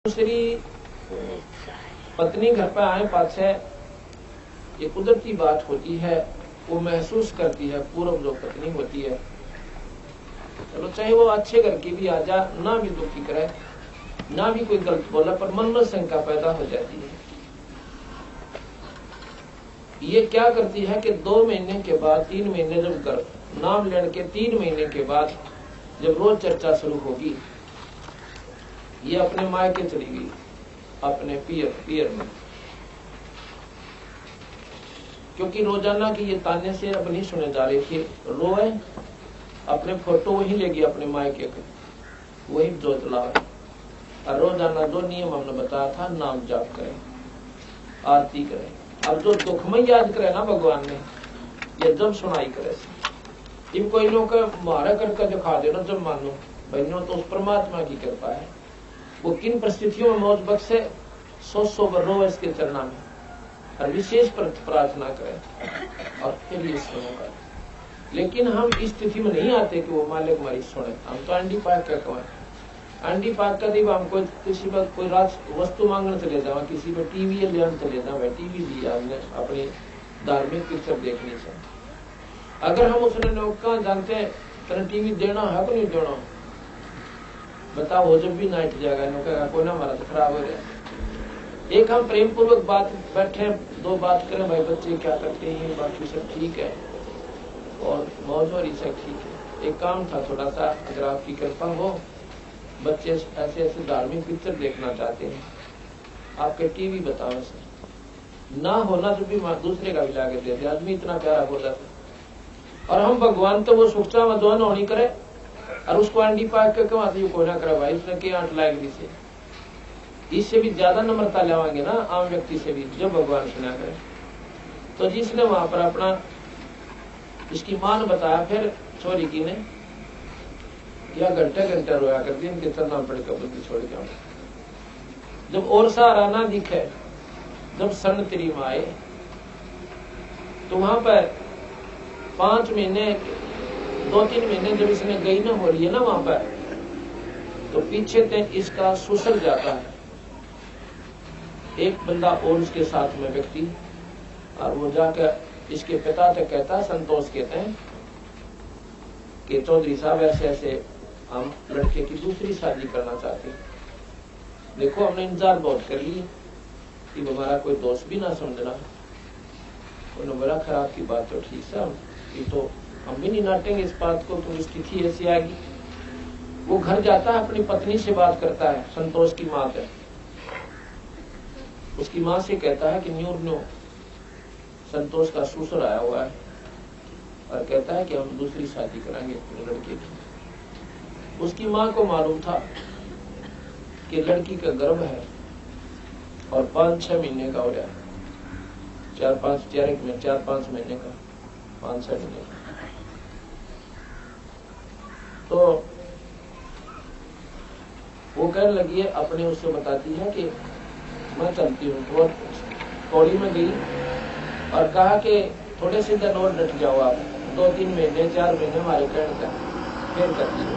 दूसरी पत्नी घर पर आए पाछे ये कुदरती बात होती है, वो महसूस करती है पूर्व जो पत्नी होती है, चलो चाहे वो अच्छे घर की भी आ जा, ना भी दुखी करे, ना भी कोई गलत बोला, पर मन में शंका पैदा हो जाती है। ये क्या करती है कि 2 महीने के बाद, 3 महीने जब गर्भ नाम लेने के 3 महीने के बाद जब रोज चर्चा शुरू होगी, ये अपने मायके चली गई, अपने पियर में, क्योंकि रोजाना की ये ताने से अब नहीं सुने जा रही थी। रोए अपने फोटो वही लेगी अपने मायके के, वही जोत लावे, और रोजाना 2 नियम हमने बताया था, नाम जाप करें, आरती करें। अब जो दुखमय याद करे ना भगवान ने, ये जब सुनाई करे, इन कोई लोग मारा करके दिखा देना, जब मानो बहनों तो उस परमात्मा की कृपा है, वो किन परिस्थितियों में मौज बख्शे, 100 बार रो इसके चरणा में और विशेष प्रार्थना करें और फिर ये सुनेगा। लेकिन हम इस स्थिति में नहीं आते कि वो मालिक हमारी सुने। हम तो अंडी पाक क्या कहें, अंडी पाक का दीब हमको किसी पर कोई वस्तु मांगने चले जाओ, किसी पर टीवी लेने चले जाओ, टीवी दिया हमने अपनी धार्मिक पिक्चर देखने से। अगर हम उसने नौका जानते हैं तेरा टीवी देना है कि नहीं देना, बताओ, वो जब भी नाइट जाएगा नौका कोई ना, हमारा तो खराब हो गया। एक हम प्रेम पूर्वक बात बैठे, 2 बात करें, भाई बच्चे क्या करते हैं, बाकी सब ठीक है और मौज और सब ठीक है। एक काम था थोड़ा सा, अगर आपकी कृपा हो, बच्चे ऐसे ऐसे धार्मिक पिक्चर देखना चाहते हैं, आपके टीवी बताओ सर, ना होना तो भी दूसरे का भी लाके दे दे, आदमी इतना प्यारा बोला था। और हम भगवान तो वो सुखचा मधुआन होनी करे और उसको अंडी पाक के कमा कोई ना करे, भाई उसने क्या आंट लाएगी से, इससे भी ज्यादा नम्रता लेवाएंगे ना आम व्यक्ति से भी, जब भगवान सुना करे। तो जिसने वहां पर अपना इसकी मां ने बताया, फिर छोरी की ने या घंटे रोया कर दी, इनके चलना पड़ेगा बुद्धि छोड़ के। जब और सहारा ना दिखे, जब सन तेरी माए, तो वहां पर 5 महीने 2-3 महीने जब इसने गई ना हो रही है ना वहां पर, तो पीछे तक इसका सुसर जाता है एक बंदा और उसके साथ में व्यक्ति, और वो जाकर इसके पिता तक कहता है, संतोष कहते हैं कि चौधरी साहब ऐसे ऐसे हम लड़के की दूसरी शादी करना चाहते हैं, देखो हमने इंतजार बहुत कर ली कि हमारा कोई दोस्त भी ना समझना। उन्होंने बड़ा खराब की बात, तो ठीक साहब ये तो हम भी नहीं नाटेंगे इस बात को, तो स्थिति ऐसी आएगी। वो घर जाता है, अपनी पत्नी से बात करता है, संतोष की माँ है, उसकी माँ से कहता है कि न्यू संतोष का ससुर आया हुआ है और कहता है कि हम दूसरी शादी कराएंगे अपने लड़के की। उसकी माँ को मालूम था कि लड़की का गर्भ है और 5-6 महीने का हो रहा है, 4-5 महीने का, 5-6 महीने का। तो वो कहने लगी है, अपने उससे बताती है कि मैं चलती हूँ। तो पौड़ी में गई और कहा कि थोड़े से दिन और डट जाओ आप, 2-3 महीने 4 महीने हमारे कहने का, फिर करती हूँ।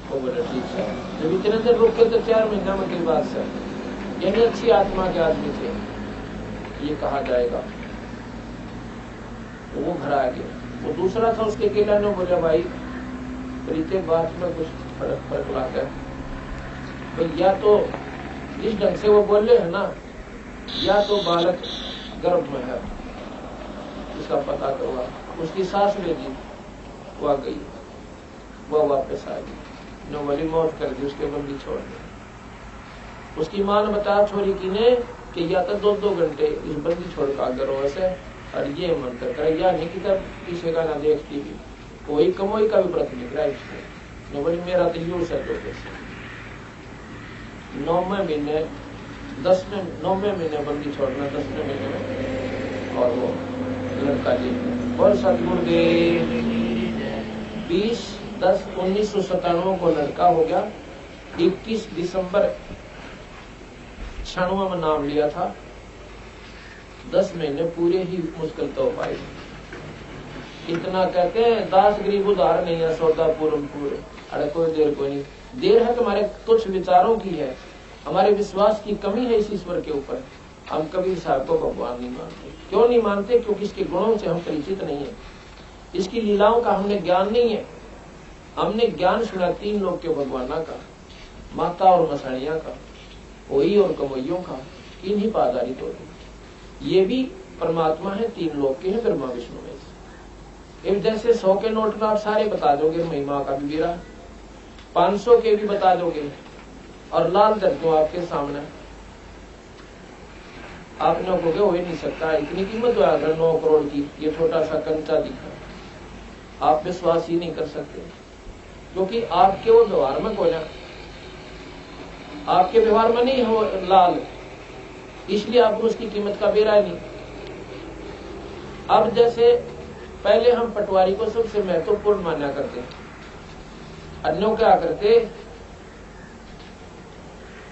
वो बोले ठीक है, जब इतने दिन रुके तो 4 महीना में की बात सर, यानी अच्छी आत्मा के आदमी थे, ये कहा जाएगा। तो वो घर आ गया। वो दूसरा था उसके अकेला ने बोला, भाई प्रीते बात में कुछ फर्क लाता है, तो या तो जिस ढंग से वो बोले है ना, या तो बालक गर्भ में है, इसका पता करो। उसकी सास ले दी, वो आ गई, वो वापस आ गई, नो वाली मौत कर दी, उसके बंदी छोड़ दी। उसकी मां ने बताया छोरी की ने कि या तो 2-2 घंटे इस बंदी छोड़ का करो ऐसे, और ये मंत्र करे, या नहीं कि तब किसी का ना देखती भी, कोई कमोई का भी व्रत निकला इसमें। नो बोली मेरा तो यूज है, 9वें महीने 9वें महीने बंदी छोड़ना, 10वें महीने में, और वो लड़का जी बहुत सदगुरुदेव 20-10-1997 को लड़का हो गया। 21 दिसंबर 96 में नाम लिया था। 10 महीने पूरे ही मुश्किल तो पाई। इतना कहते हैं दास गरीब उधार नहीं है, सौदा पूरम पूरे, अरे कोई देर कोई नहीं, देर है तुम्हारे तुच्छ विचारों की है, हमारे विश्वास की कमी है इस ईश्वर के ऊपर। हम कबीर साहब को भगवान नहीं मानते। क्यों नहीं मानते? क्योंकि इसके गुणों से हम परिचित नहीं है, इसकी लीलाओं का हमने ज्ञान नहीं है। हमने ज्ञान सुना 3 लोक के भगवाना का, माता और मसाणिया का, ओई और कमोइयों का, इन्हीं पर आधारित होते। ये भी परमात्मा है, 3 लोक के हैं, ब्रह्मा विष्णु में से। जैसे 100 के नोट का आप सारे बता दोगे, महिमा का भी मेरा 500 के भी बता दोगे, और लाल कर दूं आपके सामने, आपने कहोगे हो ही नहीं सकता, इतनी कीमत है अगर 9 करोड़ की, ये छोटा सा कंचा दिखा। आप विश्वास ही नहीं कर सकते, क्योंकि आपके वो व्यवहार में कोई ना, आपके व्यवहार में नहीं हो लाल, इसलिए आपको उसकी कीमत का बेरा नहीं। अब जैसे पहले हम पटवारी को सबसे महत्वपूर्ण माना करते, अन्यों क्या करते,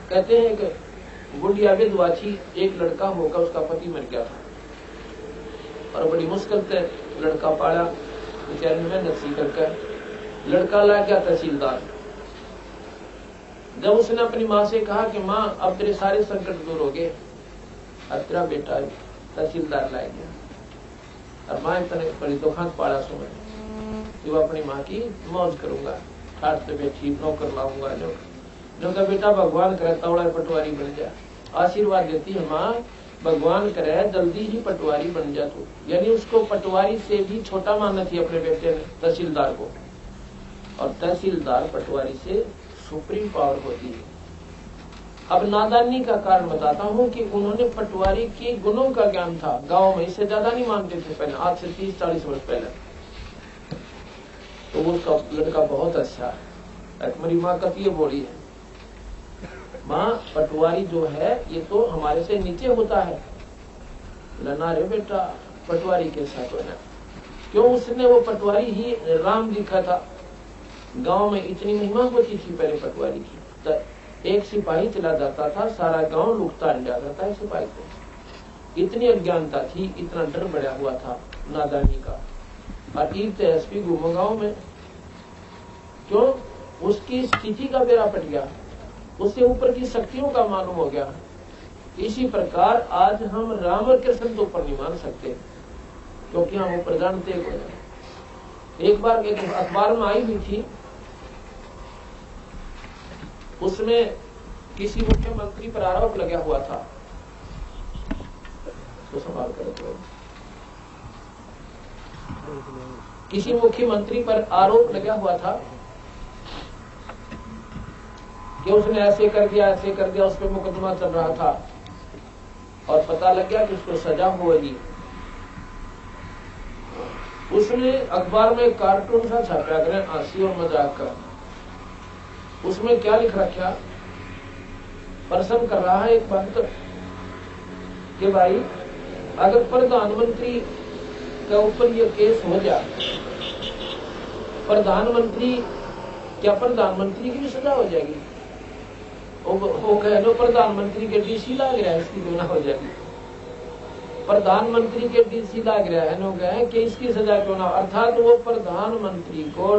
कहते हैं कि गुड़िया विधवा थी, एक लड़का होकर उसका पति मर गया था और बड़ी मुश्किल से लड़का पाला, बेचारे में नसी करके लड़का ला गया तहसीलदार। जब उसने अपनी माँ से कहा कि माँ अब तेरे सारे संकट दूर हो गए, अब तेरा बेटा तहसीलदार ला गया, और माँ इतने बड़ी दुखांत पाला सुन कि वो अपनी माँ की मौज करूंगा, ठाट से बैठी नौकर लाऊंगा, जो का बेटा भगवान करे तवड़ा पटवारी बन जा। आशीर्वाद देती है माँ, भगवान करे जल्दी ही पटवारी बन जा तू। यानी उसको पटवारी से भी छोटा माना थी अपने बेटे ने, तहसीलदार को, और तहसीलदार पटवारी से सुप्रीम पावर होती है। अब नादानी का कारण बताता हूँ कि उन्होंने पटवारी के गुणों का ज्ञान था, गांव में इससे ज्यादा नहीं मानते थे पहले, आज से 30-40 वर्ष पहले। तो वो उसका लड़का बहुत अच्छा है। मेरी माँ कभी ये बोली है, माँ पटवारी जो है ये तो हमारे से नीचे होता है। लना रे बेटा पटवारी के साथ होना, क्यों? उसने वो पटवारी ही राम लिखा था। गांव में इतनी महिमा होती थी पहले पटवारी की, तो एक सिपाही चला जाता था, सारा गांव लुकता जाता था सिपाही को। इतनी अज्ञानता थी, इतना डर बढ़ा हुआ था नादानी का। और एक एसपी घूमो गांव में, क्यों? उसकी स्थिति का बेड़ा पट गया, उससे ऊपर की शक्तियों का मालूम हो गया। इसी प्रकार आज हम राम और कृष्ण तो ऊपर नहीं मान सकते, क्योंकि हम ऊपर जानते हो। एक बार एक अखबार में आई हुई थी, उसमें किसी मुख्यमंत्री पर आरोप लगा हुआ था, तो संभाल कर रखो। किसी मुख्यमंत्री पर आरोप लगा हुआ था कि उसने ऐसे कर दिया, ऐसे कर दिया, उस पर मुकदमा चल रहा था, और पता लग गया कि उसको सजा होगी। उसने अखबार में कार्टून सा छापा करें, हंसी और मजाक का। उसमें क्या लिख रखा, प्रश्न कर रहा है एक बात कि भाई अगर प्रधानमंत्री के ऊपर ये केस हो जाए, प्रधानमंत्री, क्या प्रधानमंत्री की भी सजा हो जाएगी? वो कह लो प्रधानमंत्री के डीसी लाग रहा है, इसकी गुना हो जाएगी। प्रधानमंत्री के डीसी लाग रहा है, लोग कहें कि इसकी सजा क्यों ना, अर्थात वो प्रधानमंत्री को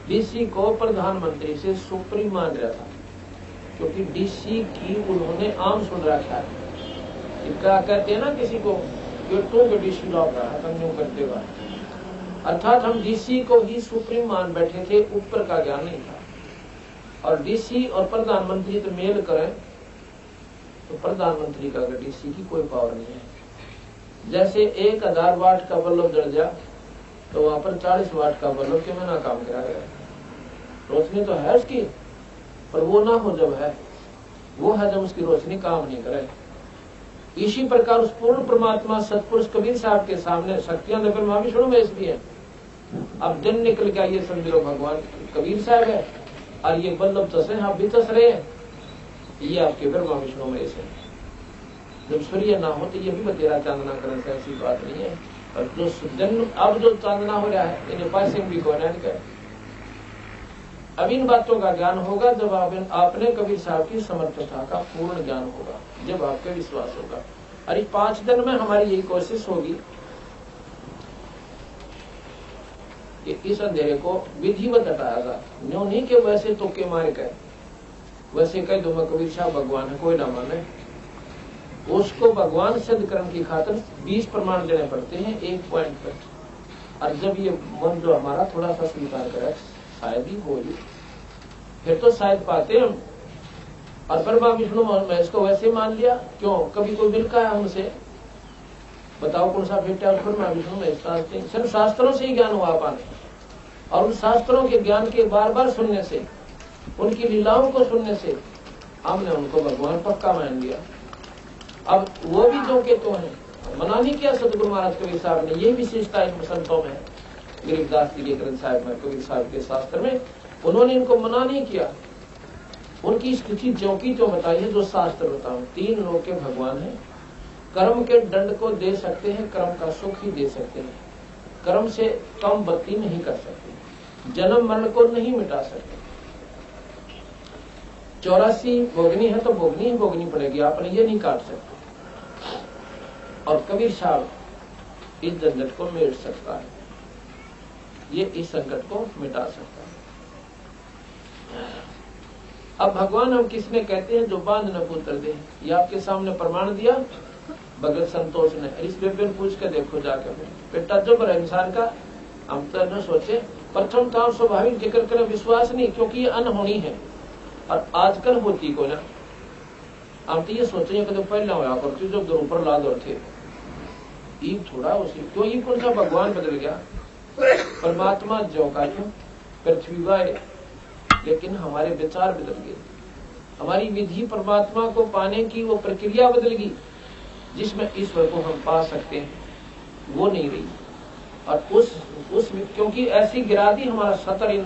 डीसी को प्रधानमंत्री से सुप्रीम मान रहा था, क्योंकि डीसी की उन्होंने आम सुन रखा है। क्या कहते हैं ना किसी को, जो टू के डीसी लौट रहा है, तुम करते हुआ, अर्थात हम डीसी को ही सुप्रीम मान बैठे थे, ऊपर का ज्ञान नहीं था। और डीसी और प्रधानमंत्री तो मेल करें तो प्रधानमंत्री का डीसी की कोई पावर नहीं है। जैसे 1000 वाट का बल्ब जल जा तो वहां पर 40 वाट का बल्ब क्यों ना काम करा गया, रोशनी तो है उसकी, पर वो ना हो जब है, वो है जब उसकी रोशनी काम नहीं करे। इसी प्रकार उस पूर्ण परमात्मा सतपुरुष कबीर साहब के सामने शक्तियां तो ब्रह्मा विष्णु में इसलिए है। अब दिन निकल गया, ये समझ लो भगवान कबीर साहब है, और ये बल्लभ तस है, आप भी तस रहे हैं, ये आपके ब्रह्मा विष्णु में से। जब सूर्य ना हो तो ये भी बतेरा चांदना करने से ऐसी बात नहीं है। और जो दिन अब जो चांदना हो रहा है, इन्हें पास भी कोना कर। अब इन बातों का ज्ञान होगा जब आपने कबीर साहब की समर्थता का पूर्ण ज्ञान होगा, जब आपका विश्वास होगा। और इस 5 दिन में हमारी यही कोशिश होगी कि इस अंधेरे को विधिवत हटाएगा, न्यों नहीं कि वैसे तो के मारे कहे, वैसे कह दो मैं कबीर साहब भगवान है, कोई ना माने, उसको भगवान सिद्ध करने की खातिर 20 प्रमाण देने पड़ते हैं एक पॉइंट पर। और जब ये मन जो हमारा थोड़ा सा स्वीकार करे, शायद ही हो, फिर तो शायद पाते हम। और ब्रह्मा विष्णु मैं इसको वैसे मान लिया, क्यों? कभी कोई मिलका है हमसे, बताओ कौन सा बेटा है ब्रह्मा विष्णु में? सिर्फ शास्त्रों से ही ज्ञान हुआ पाने, और उन शास्त्रों के ज्ञान के बार बार सुनने से, उनकी लीलाओं को सुनने से हमने उनको भगवान पक्का मान लिया। अब वो भी जो के तो हैं, मना नहीं किया सतगुरु महाराज कबीर साहब ने, यही विशेषता इन संतों में, गरीबदास जी के ग्रंथ साहिब में, कबीर साहब के शास्त्र में, उन्होंने इनको मना नहीं किया। उनकी स्थिति जो की तो बताई है जो शास्त्र बताओ। 3 लोग के भगवान है, कर्म के दंड को दे सकते हैं, कर्म का सुख ही दे सकते हैं, कर्म से कम बत्ती नहीं कर सकते, जन्म मरण को नहीं मिटा सकते। 84 भोगनी है तो भोगनी ही भोगनी पड़ेगी, आपने ये नहीं काट सकते। और कबीर साहब इस झंझट को मिट सकता है, ये इस संकट को मिटा सकता है। अब भगवान हम किसने कहते हैं? जो बांध न पुत्र दे। ये आपके सामने प्रमाण दिया भगत संतोष ने। इस पेपर पूछ के देखो जाकर, बेटा जो पर इंसान का हम तो न सोचे, प्रथम तो स्वाभाविक जिक्र करें विश्वास नहीं, क्योंकि ये अनहोनी है और आजकल होती को ना। हम तो ये सोचे कदम पहले होया करती जब दो ऊपर ला दौर थे, ईब थोड़ा उसी क्यों, ये कौन सा भगवान बदल गया? परमात्मा जो का क्यों पृथ्वी वाय, लेकिन हमारे विचार बदल गए, हमारी विधि परमात्मा को पाने की वो प्रक्रिया बदल गई, जिसमें ईश्वर को हम पा सकते हैं, वो नहीं रही। और उस क्योंकि ऐसी गिरा दी हमारा सतर इन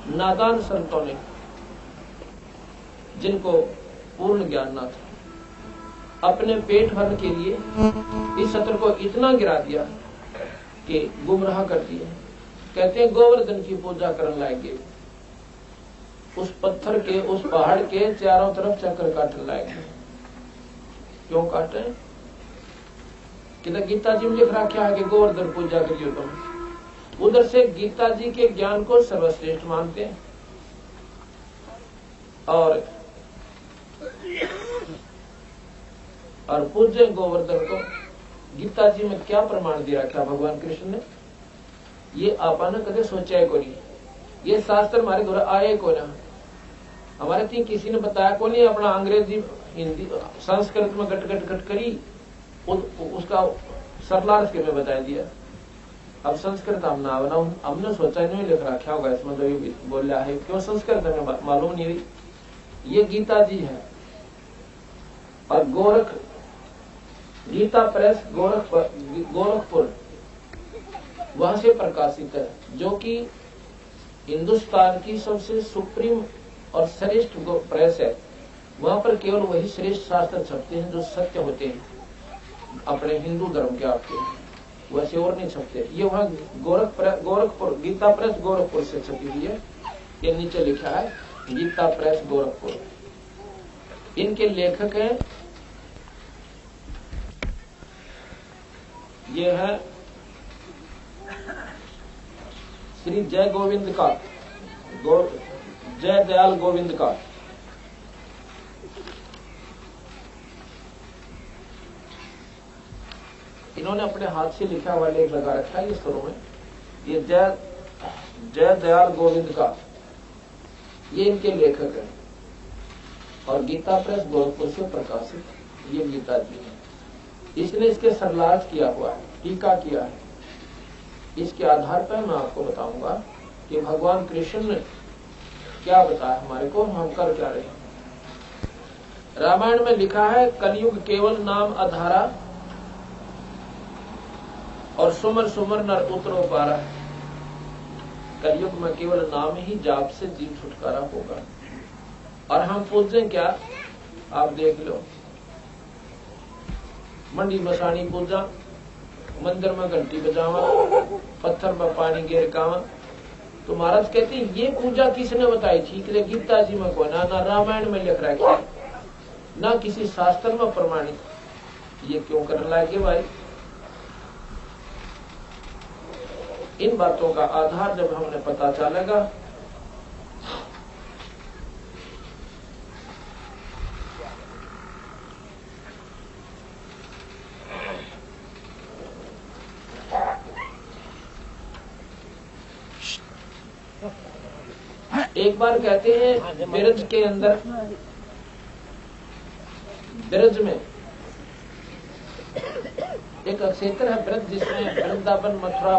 नादान संतों ने, जिनको पूर्ण ज्ञान ना था, अपने पेट भरने के लिए इस सतर को इतना गिरा दिया कि गुमराह कर दिए। कहते हैं गोवर्धन की पूजा करने लाएंगे, उस पत्थर के, उस पहाड़ के चारों तरफ चक्कर काटने लाएंगे। क्यों काटे? कि गीता जी में लिख रखा है कि गोवर्धन पूजा करियो तुम। उधर से गीता जी के ज्ञान को सर्वश्रेष्ठ मानते हैं, और पूज्य गोवर्धन को। गीता जी में क्या प्रमाण दे रखा भगवान कृष्ण ने? ये आपने कदे सोचा को नहीं, ये शास्त्र हमारे द्वारा आए को ना, हमारे थी किसी ने बताया को नहीं। अपना अंग्रेजी हिंदी संस्कृत में गट करी, उसका सरलार्थ के में बता दिया। अब संस्कृत हमने सोचा नहीं लिख रखा होगा इसमें, तो ये बोला है क्यों संस्कृत में मालूम नहीं हुई। ये गीता जी है, और गोरख गीता प्रेस गोरखपुर वहां से प्रकाशित है, जो कि हिंदुस्तान की सबसे सुप्रीम और श्रेष्ठ प्रेस है। वहां पर केवल वही श्रेष्ठ शास्त्र छपते हैं जो सत्य होते हैं अपने हिंदू धर्म के, आपके वैसे और नहीं छपते। ये वहां गोरखपुर गीता प्रेस गोरखपुर से छपी हुई है। ये नीचे लिखा है गीता प्रेस गोरखपुर। इनके लेखक हैं, ये है श्री जय गोविंद का, जय दयाल गोविंद का। इन्होंने अपने हाथ से लिखा हुआ लेख लगा रखा है इस शुरू में। ये जय दयाल गोविंद का, ये इनके लेखक हैं, और गीता प्रेस गोरखपुर से प्रकाशित ये गीता जी है। इसने इसके सरलार्थ किया हुआ है, टीका किया है। इसके आधार पर मैं आपको बताऊंगा कि भगवान कृष्ण ने क्या बताया हमारे को, हम कर क्या रहे हैं। रामायण में लिखा है कलयुग केवल नाम आधारा, और सुमर सुमर नर उतरो पारा। कलयुग में केवल नाम ही जाप से जीव छुटकारा होगा। और हम पूजें क्या, आप देख लो, मंडी मसानी पूजा, मंदिर में घंटी बजावा, पत्थर में पानी गिर गावा। तो महाराज कहते हैं ये पूजा किसने बताई थी? कि गीता जी में को ना रामायण में लिख रखा है, ना किसी शास्त्र में प्रमाणित। ये क्यों करने लगे भाई? इन बातों का आधार जब हमें पता चलेगा एक बार कहते हैं ब्रज के अंदर, ब्रज में एक क्षेत्र है ब्रज, जिसमें वृंदावन, मथुरा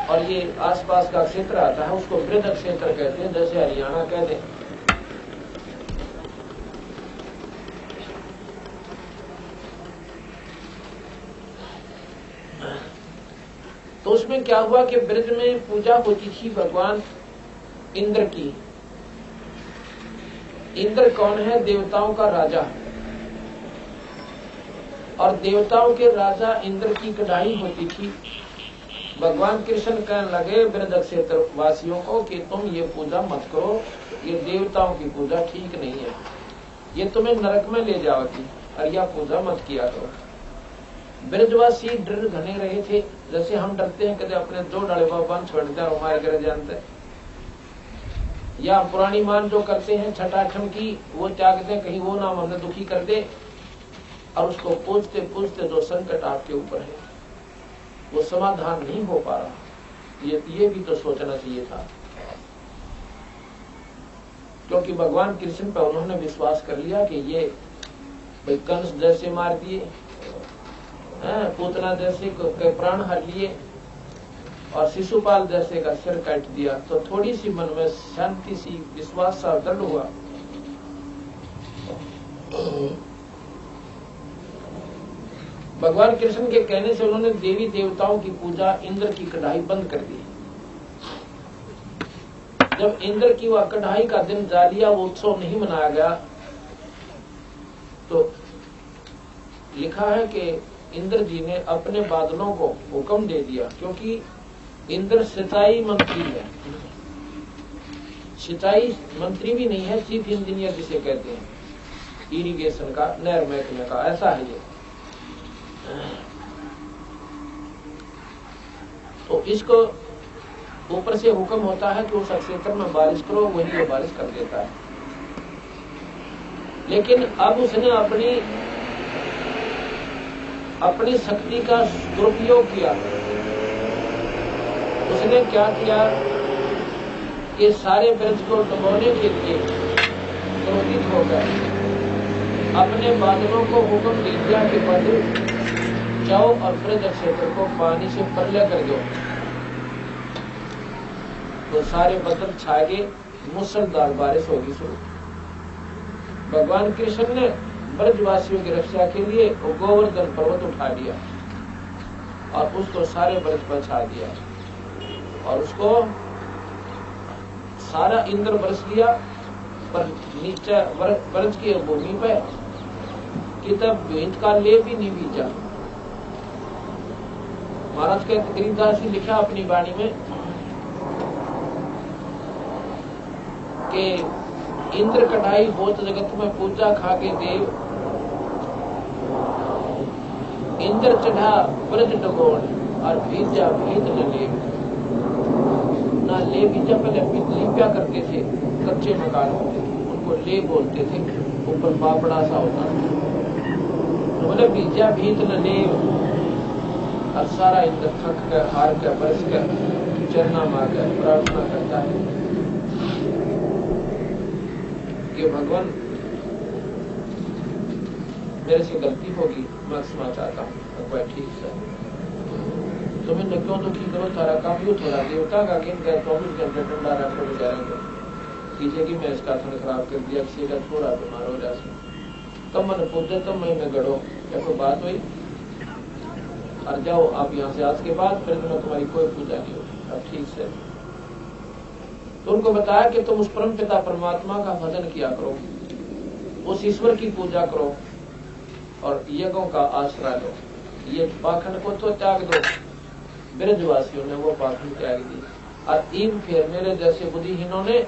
और ये आसपास का क्षेत्र आता है, उसको ब्रज क्षेत्र कहते हैं, जैसे हरियाणा कह दें। तो उसमें क्या हुआ कि ब्रज में पूजा होती थी भगवान इंद्र की। इंद्र कौन है? देवताओं का राजा। और देवताओं के राजा इंद्र की कढ़ाई होती थी। भगवान कृष्ण कहने लगे ब्रज क्षेत्र वासियों को कि तुम ये पूजा मत करो, ये देवताओं की पूजा ठीक नहीं है, ये तुम्हें नरक में ले जाओगी, और यह पूजा मत किया करो। ब्रजवासी डर घने रहे थे, जैसे हम डरते हैं कभी अपने दो डाले बाबा छोड़ते हैं हमारे घर जानते, या पुरानी मान जो करते हैं छठाठम की, वो त्यागते हैं कहीं वो नाम हमें दुखी कर दे, और उसको पूछते पूछते जो संकट आपके ऊपर है वो समाधान नहीं हो पा रहा। ये भी तो सोचना चाहिए था, क्योंकि भगवान कृष्ण पर उन्होंने विश्वास कर लिया कि ये भाई कंस जैसे मार दिए, पूतना जैसे के प्राण हर लिए, और शिशुपाल जैसे का सिर काट दिया, तो थोड़ी सी मन में शांति सी विश्वास सा दृढ़ हुआ। भगवान कृष्ण के कहने से उन्होंने देवी देवताओं की पूजा, इंद्र की कढ़ाई बंद कर दी। जब इंद्र की वह कढ़ाई का दिन जा लिया, वो उत्सव नहीं मनाया गया, तो लिखा है कि इंद्र जी ने अपने बादलों को हुक्म दे दिया, क्योंकि इंद्र सिंचाई मंत्री है, सिंचाई मंत्री भी नहीं है, चीफ इंजीनियर जिसे कहते हैं, इरिगेशन का, नहर महकमे का, ऐसा है ये। तो इसको ऊपर से हुक्म होता है कि उस क्षेत्र में बारिश करो, वही वो बारिश कर देता है। लेकिन अब उसने अपनी शक्ति का दुरुपयोग किया। उसने क्या किया कि सारे ब्रज को डुबोने के लिए क्रोधित होकर अपने बादलों को हुक्म दे दिया कि बादल जाओ और ब्रज क्षेत्र को पानी से प्रलय कर दो। तो सारे बादल छा गए, मूसलाधार बारिश होगी शुरू। भगवान कृष्ण ने ब्रजवासियों की रक्षा के लिए वो गोवर्धन पर्वत उठा लिया और उसको सारे ब्रज पर छा दिया, और उसको सारा इंद्र बरस लिया, पर नीचे ब्रज की भूमि पे कि तब भेंट का ले भी नहीं बीजा। महाराज के गरीबदास जी लिखा अपनी वाणी में कि इंद्र कढ़ाई होत जगत में पूजा खाके देव, इंद्र चढ़ा ब्रज डगोड़ और बीजा भीत न ले। ना ले बीजा पहले लिप्या करते थे, कच्चे मकान होते थे, उनको ले बोलते थे, ऊपर पापड़ा सा होता था, तो बोले बीजा भीत न ले। और सारा इंद्र थक कर, हार कर, बरस कर, चरना मार कर प्रार्थना करता है कि भगवान मेरे से गलती होगी, मैं क्षमा चाहता हूँ। ठीक है, तुम्हें न क्यों दुखी करो, तारा काम यू थोड़ा देवता का किन गए 24 घंटे ठंडा रखो बेचारे को, कीजिए कि मैं इसका थन खराब कर दिया, किसी का थोड़ा बीमार हो जाए, तब मन पूछे तब मैं गढ़ो, क्या कोई बात हुई, और जाओ आप यहाँ से, आज के बाद फिर में तुम्हारी कोई पूजा नहीं होगी। अब ठीक से तो उनको बताया कि तुम उस परम पिता परमात्मा का भजन किया करो, उस ईश्वर की पूजा करो और यज्ञों का आश्रय लो। ये पाखंड को तो त्याग दो। ब्रजवासियों ने वो पाखंड त्याग दी, और ईम फेर मेरे जैसे बुद्धिहीनों ने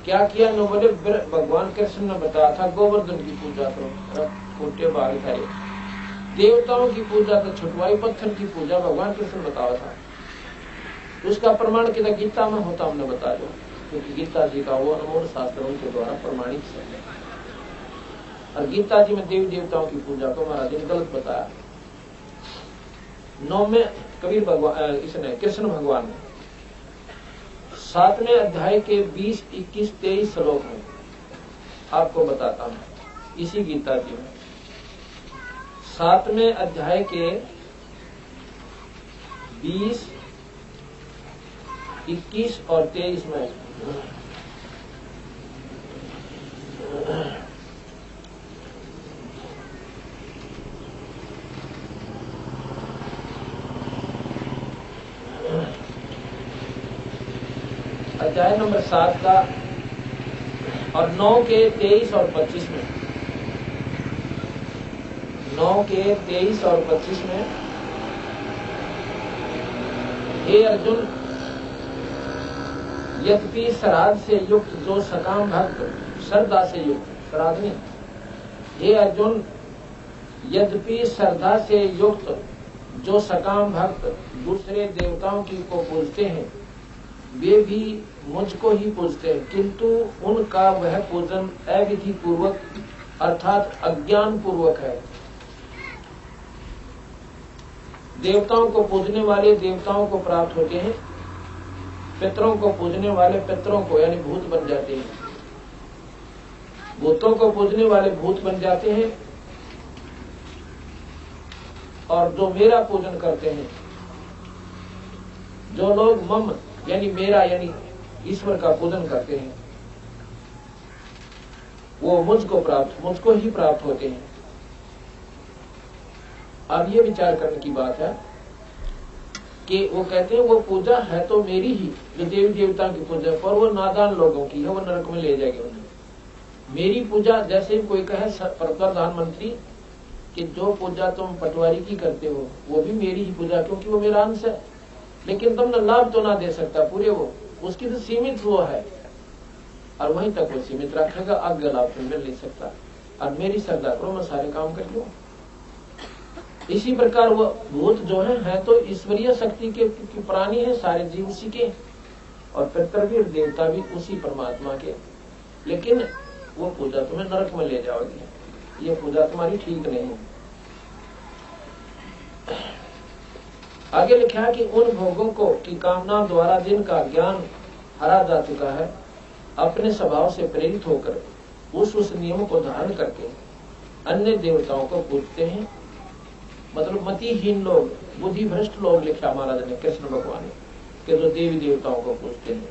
क्या किया, न बोले भगवान कृष्ण ने बताया था गोवर्धन की पूजा करो, फूटे बाल खाए, देवताओं की पूजा तो छुटवाई, पत्थर की पूजा भगवान कृष्ण बताया था। उसका प्रमाण कितना गीता में होता हमने बता दो, क्योंकि गीता जी का वो अनमोल शास्त्र उनके द्वारा प्रमाणित है। और गीता जी में देवी देवताओं की पूजा को महाराज ने गलत बताया। 9 में कबीर भगवान इसने कृष्ण भगवान ने 7वें अध्याय के 20, 21, 23 श्लोक में आपको बताता हूं। इसी गीता जी में 7वें अध्याय के 20, 21 और 23 में अध्याय नंबर 7 का और 9 के 23 और 25 में 9 के 23 और 25 में, हे अर्जुन, यद्यपि श्राद्ध से युक्त जो सकाम भक्त श्रद्धा से युक्त, श्राद्ध नहीं, हे अर्जुन, यद्यपि श्रद्धा से युक्त जो सकाम भक्त दूसरे देवताओं की को पूजते हैं, वे भी मुझको ही पूजते हैं, किंतु उनका वह पूजन अविधि पूर्वक अर्थात अज्ञान पूर्वक है। देवताओं को पूजने वाले देवताओं को प्राप्त होते हैं, पितरों को पूजने वाले पितरों को यानी भूत बन जाते हैं, भूतों को पूजने वाले भूत बन जाते हैं, और जो मेरा पूजन करते हैं, जो लोग मम यानी मेरा यानी ईश्वर का पूजन करते हैं, वो मुझको ही प्राप्त होते हैं। अब ये विचार करने की बात है कि वो कहते हैं वो पूजा है तो मेरी ही, जो देवी देवता की पूजा, पर वो नादान लोगों की है, वो नरक में ले जाएंगे उन्हें। मेरी पूजा, जैसे कोई कहे प्रधानमंत्री कि जो पूजा तुम पटवारी की करते हो वो भी मेरी ही पूजा, क्योंकि वो मेरा अंश है, लेकिन तुमने लाभ तो ना दे सकता पूरे, वो उसकी तो सीमित वो है और वहीं तक वो सीमित रखेगा, आगे लाभ तो मिल नहीं सकता। और मेरी श्रद्धा करो, मैं सारे काम कर लूं। इसी प्रकार वो भूत जो है तो ईश्वरीय शक्ति के प्राणी है, सारे जीव उसी के, और पितर भी देवता भी उसी परमात्मा के, लेकिन वो पूजा तुम्हें नरक में ले जाओगी, ये पूजा तुम्हारी ठीक नहीं है। आगे लिखा है कि उन भोगों को की कामना द्वारा जिनका ज्ञान हरा जा चुका है, अपने स्वभाव से प्रेरित होकर उस नियम को धारण करके अन्य देवताओं को पूजते हैं। मतलब मतिहीन लोग, बुद्धि भ्रष्ट लोग, लिखा महाराज ने कृष्ण भगवान के, जो देवी देवताओं को पूजते हैं।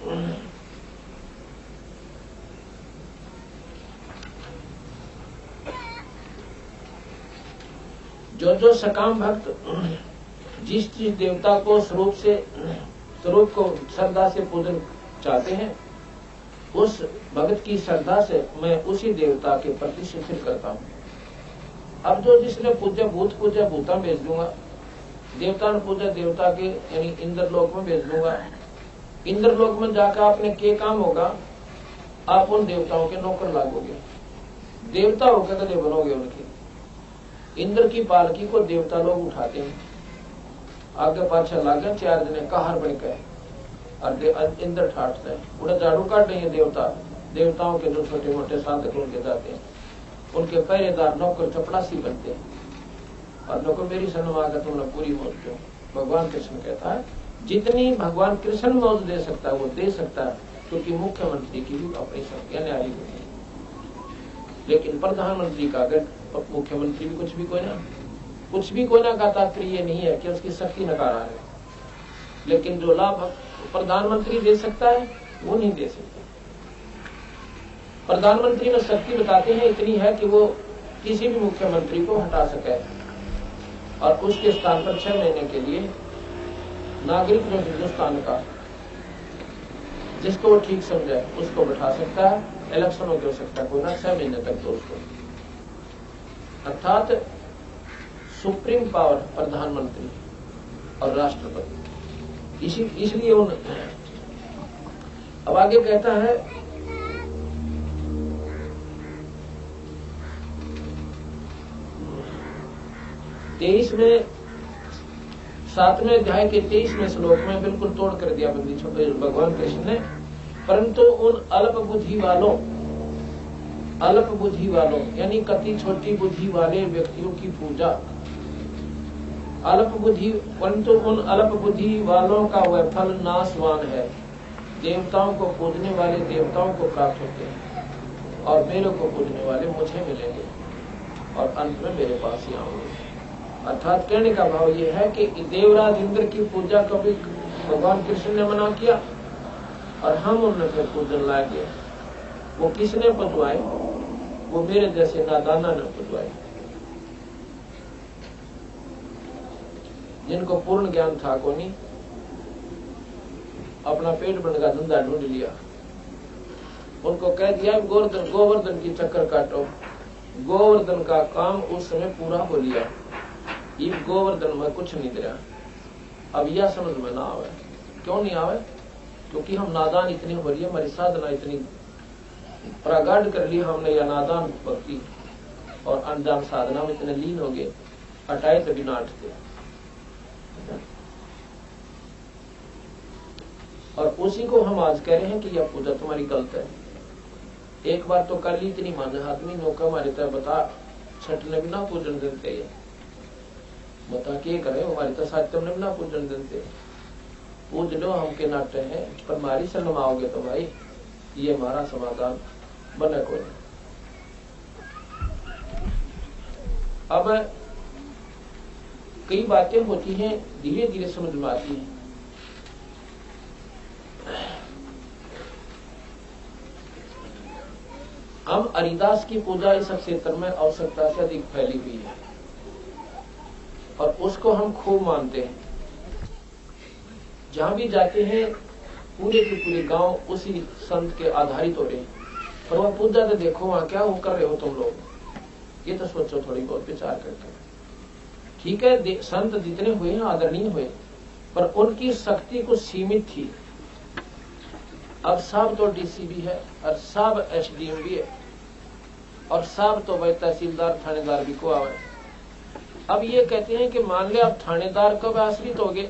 जो सकाम भक्त जिस देवता को स्वरूप को श्रद्धा से पूजन चाहते हैं, उस भगत की श्रद्धा से मैं उसी देवता के प्रति शिथिल करता हूं। अब जो जिसने पूजा भूता भेज दूंगा, देवता ने पूजा देवता के यानी इंद्रलोक में भेज दूंगा। इंद्रलोक में जाकर आपने के काम होगा, आप उन देवताओं के नौकर लागोगे, देवता होकर कदे बनोगे उनके। इंद्र की पालकी को देवता लोग उठाते हैं, आगे पाछे लागे 4 जने कहार बन के, और इंद्र ठाटते हैं, उन्हें झाड़ू काट देंगे देवताओं के जो छोटे मोटे साधक उनके जाते हैं, उनके पहरेदार नौकर चपड़ासी बनते हैं, और नौकर मेरी सन्मागा तुमने पूरी मौज दो। भगवान कृष्ण कहता है जितनी भगवान कृष्ण मौज दे सकता है वो दे सकता है, क्योंकि मुख्यमंत्री की भी अपनी संख्या न्यारी होती है, लेकिन प्रधानमंत्री का अगर मुख्यमंत्री भी कुछ भी कोई ना का तात्पर्य नहीं है कि उसकी शक्ति नकारा है, लेकिन जो लाभ प्रधानमंत्री दे सकता है वो नहीं दे सकता। प्रधानमंत्री में शक्ति बताते हैं इतनी है कि वो किसी भी मुख्यमंत्री को हटा सके और उसके स्थान पर 6 महीने के लिए नागरिक जो हिंदुस्तान का जिसको वो ठीक समझे उसको बैठा सकता है, इलेक्शन हो सकता है कोई ना 6 महीने तक, तो उसको अर्थात सुप्रीम पावर प्रधानमंत्री और राष्ट्रपति। इसलिए उन अब आगे कहता है 23 में 7वें अध्याय के 23वें श्लोक में बिल्कुल तोड़ कर दिया बंदी भगवान कृष्ण ने। परंतु उन अल्प बुद्धि वालों यानी कति छोटी बुद्धि वाले व्यक्तियों की पूजा, परंतु उन अल्प बुद्धि वालों का वह फल नाशवान है। देवताओं को पूजने वाले देवताओं को प्राप्त होते हैं और मेरे को पूजने वाले मुझे मिलेंगे और अंत में मेरे पास ही आएंगे। अर्थात कहने का भाव यह है कि देवराज इंद्र की पूजा कभी भगवान कृष्ण ने मना किया और हम उनके पूजन लाए। वो किसने पुजवाए? वो मेरे जैसे नादाना ने पुजवाए, जिनको पूर्ण ज्ञान था को नहीं, अपना पेट भरने का धंधा ढूंढ लिया। उनको कह दिया गोवर्धन की चक्कर काटो। गोवर्धन का काम उस समय पूरा हो लिया। ये गोवर्धन में कुछ नहीं दिया। अब यह समझ में ना आवे। क्यों नहीं आवे? क्योंकि हम नादान इतनी हो रही है, हमारी साधना इतनी प्रगाढ़ कर ली हमने, या नादान भक्ति और अनजान साधना में इतने लीन हो गए, हटाए तभी ना हटते। और उसी को हम आज कह रहे हैं कि यह पूजा तुम्हारी गलत है। एक बार तो कर ली इतनी मान आदमी नौका हमारे तरह बता छठने भी ना पूजन देते, ये बता के करे हमारे तो सात्यम ने भी ना पूजन देते। पूज लो हम के नाट्य है, पर हमारी शरण आओगे तो भाई ये हमारा समाधान बने कोई। अब कई बातें होती हैं धीरे धीरे समझ में आती हैं। हम हरिदास की पूजा इस क्षेत्र में आवश्यकता से अधिक फैली हुई है और उसको हम खूब मानते हैं। जहां भी जाते हैं पूरे के पूरे गांव उसी संत के आधारित हो रहे हैं। पर वह पूजा तो देखो वहां क्या हो कर रहे हो तुम लोग, ये तो सोचो थोड़ी बहुत विचार करके। ठीक है संत जितने हुए हैं आदरणीय हुए, पर उनकी शक्ति कुछ सीमित थी। अब सब तो डीसी भी है और सब एसडीएम भी है और सब तो भाई तहसीलदार थानेदार भी को आवे। अब ये कहते हैं कि मान ले आप थानेदार कब आश्रित हो गए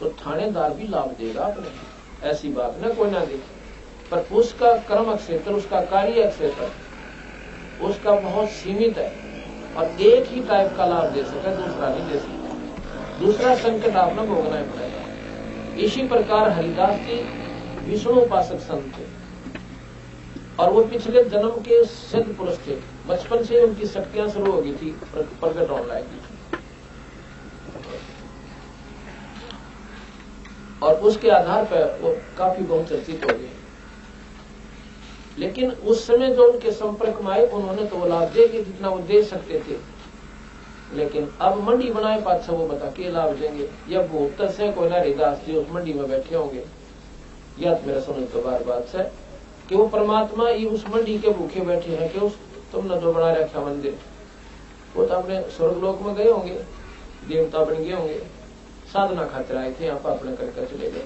तो थानेदार भी लाभ देगा अपने, ऐसी बात ना कोई ना दे, पर उसका कर्म क्षेत्र, उसका कार्य क्षेत्र उसका बहुत सीमित है और एक ही टाइप का लाभ दे सके, दूसरा नहीं दे सकता। दूसरा संकट आपने भोगना ही पड़ेगा। इसी प्रकार हरिदास जी विष्णु उपासक संत थे और वो पिछले जन्म के सिद्ध पुरुष थे। बचपन से उनकी शक्तियां शुरू हो गई थी प्रकट होने लायक, और उसके आधार पर वो काफी बहुचर्चित हो गए। लेकिन उस समय जो उनके संपर्क में आए उन्होंने तो वो लाभ दे के जितना वो दे सकते थे। लेकिन अब मंडी बनाए पातशाह वो बता के लाभ देंगे, या भूत से कोई ना हरिदास जी उस मंडी में बैठे होंगे, या तो मेरा समझ तो बार बात है कि वो परमात्मा ही उस मंडी के भूखे बैठे हैं कि उस तुमने जो बना रखा मंदिर, वो तो अपने स्वर्गलोक में गए होंगे, देवता बन गए होंगे, साधना खातिर आए थे, आप अपने करके चले गए।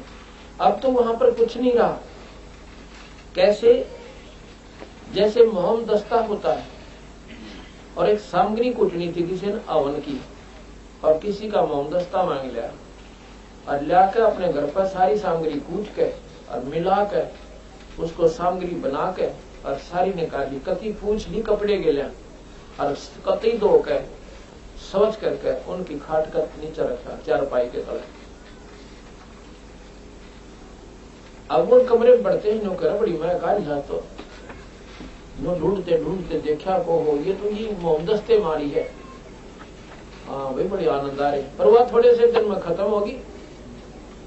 अब तो वहां पर कुछ नहीं रहा। कैसे? जैसे मोहम दस्ता होता है और एक सामग्री कूटनी थी किसी ने अवन की, और किसी का मोहम दस्ता मांग लिया और लाकर अपने घर पर सारी सामग्री कूट के और मिला कर उसको सामग्री बना के और सारी निकाली, कति पूछ ली कपड़े के लिया और कति धो के सोच करके उनकी खाट का नीचे रखा चारपाई के तले। अब वो कमरे में बढ़ते ही नौकर बड़ी मैं काल जा तो ढूंढते ढूंढते देखा को हो ये तो ये मोहम्मदस्ते मारी है। हाँ भाई बड़ी आनंद आ रही, पर वह थोड़े से दिन में खत्म होगी।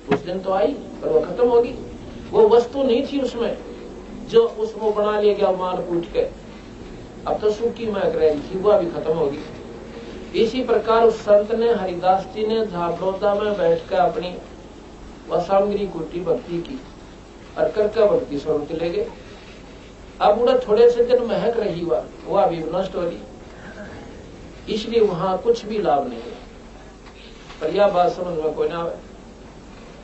उस दिन तो आई पर वह खत्म होगी। वो वस्तु नहीं थी उसमें जो उसको बना लिया गया माल कूट के, अब तो सूखी महक रही थी, वह भी खत्म होगी। इसी प्रकार उस संत ने हरिदास जी ने झाबरोदा में बैठकर अपनी वह सामग्री कूटी, भक्ति की और करके भक्ति स्वरूप ले गए। अब उड़ा थोड़े से दिन महक रही वह भी नष्ट हो गई, इसलिए वहां कुछ भी लाभ नहीं है। पर यह बात समझ में कोई ना आवे।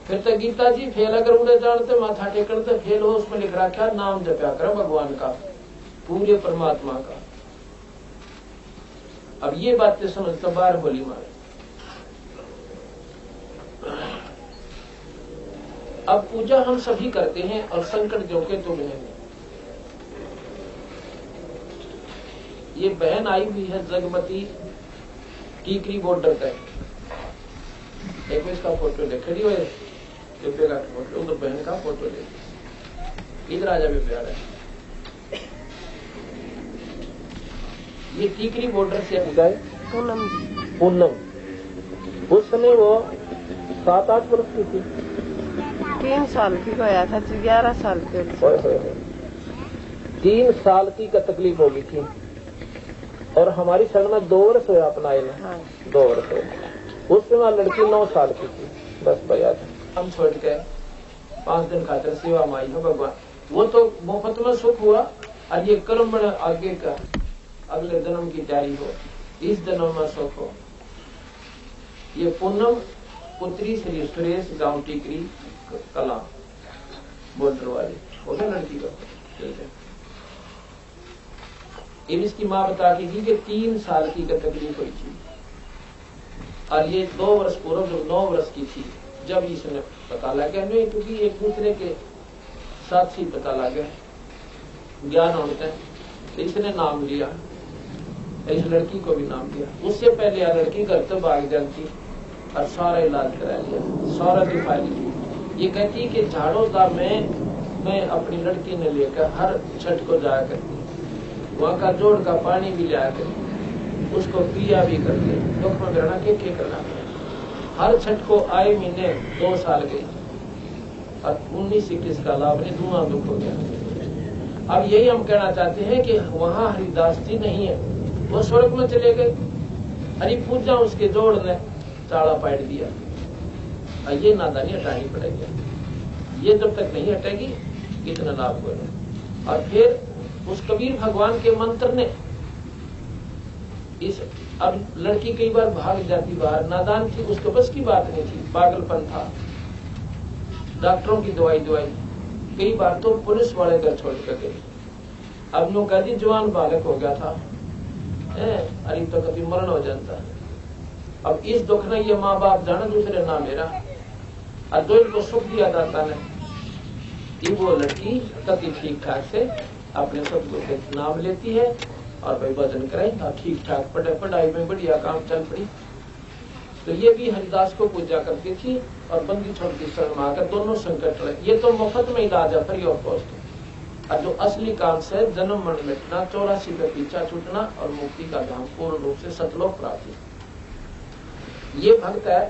फिर तो गीता जी फेल अगर उड़े जानते माथा टेकते फेल हो, उसमें लिख रखा नाम जपया करो भगवान का, पूरे परमात्मा का। अब ये बातें समझ तो बाहर बोली मारे। अब पूजा हम सभी करते हैं और संकट जो के तो बहन, ये बहन आई हुई है जगमती टीकरी बॉर्डर तक। देखो इसका फोटो ले, खड़ी हुए बेबे का फोटो, उधर बहन का फोटो ले, इधर आजा भी प्यार है। ये टीकरी बॉर्डर से पूनम, उस समय वो 7-8 वर्ष की थी, 3 साल की गया था, 11 साल के। 3 साल की का तकलीफ होगी थी और हमारी शरण में 2 वर्ष हुआ अपना आए ना। हाँ। 2 वर्ष हुए। उस समय लड़की 9 साल की थी। बस भैया हम छोड़ के 5 दिन खातिर सेवा माई हो भगवान, वो तो मुफ्त में सुख हुआ और ये कर्म बड़ा आगे का अगले जन्म की तैयारी हो, इस जन्म में सुख हो। ये पूनम पुत्री श्री सुरेश गांव टीकरी कला बॉर्डर वाली हो गया लड़की का। इसकी माँ बताती थी कि 3 साल की का तकलीफ हुई थी और ये 2 वर्ष पूर्व जब 9 वर्ष की थी जब इसने पता लगा, नहीं क्योंकि एक दूसरे के साथ ही पता लगा ज्ञान होता है, तो इसने नाम लिया, इस लड़की को भी नाम दिया। उससे पहले यह लड़की घर तो भाग जाती और सारा इलाज करा लिया, सारा दिखा ली। ये कहती कि झाड़ों का मैं अपनी लड़की ने लेकर हर छठ को जाया करती, वहां का जोड़ का पानी भी लाया करती, उसको पिया भी करते, दुख में रहना के करना। हर छठ को आए महीने 2 साल गई और 19-21 का लाभ ने धुआं दुख हो गया। अब यही हम कहना चाहते हैं कि वहां हरिदास जी नहीं है, वो स्वर्ग में चले गए, हरि पूजा उसके जोड़ ने चाड़ा पाट दिया और ये नादानी हटानी पड़ेगी। ये जब तक नहीं हटेगी इतना लाभ होगा। और फिर उस कबीर भगवान के मंत्र ने इस, अब लड़की कई बार भाग जाती बाहर, नादान थी, उसको बस की बात नहीं थी, पागलपन था, डॉक्टरों की दवाई कई बार तो पुलिस वाले घर छोड़ कर गए। अब नो कह दी जवान बालक हो गया था, अरे तो कभी मरण हो जाता। अब इस दुख ने ये माँ बाप जाने दूसरे नाम मेरा और जो इनको सुख दिया दाता ने, वो लड़की कति ठीक ठाक से अपने सब के नाम लेती है और भाई भजन कराई, ठीक ठाक पढ़ाई में बढ़िया काम चल पड़ी। तो ये भी हरिदास को पूजा करती थी और बंदी छोड़ की शरण में आकर दोनों संकट रहे। ये तो मुफ्त में इलाज है, फ्री ऑफ कॉस्ट। और जो असली काम से जन्म मरण मिटना, 84 का पीछा छूटना और मुक्ति का धाम पूर्ण रूप से सतलोक प्राप्ति। ये भक्त है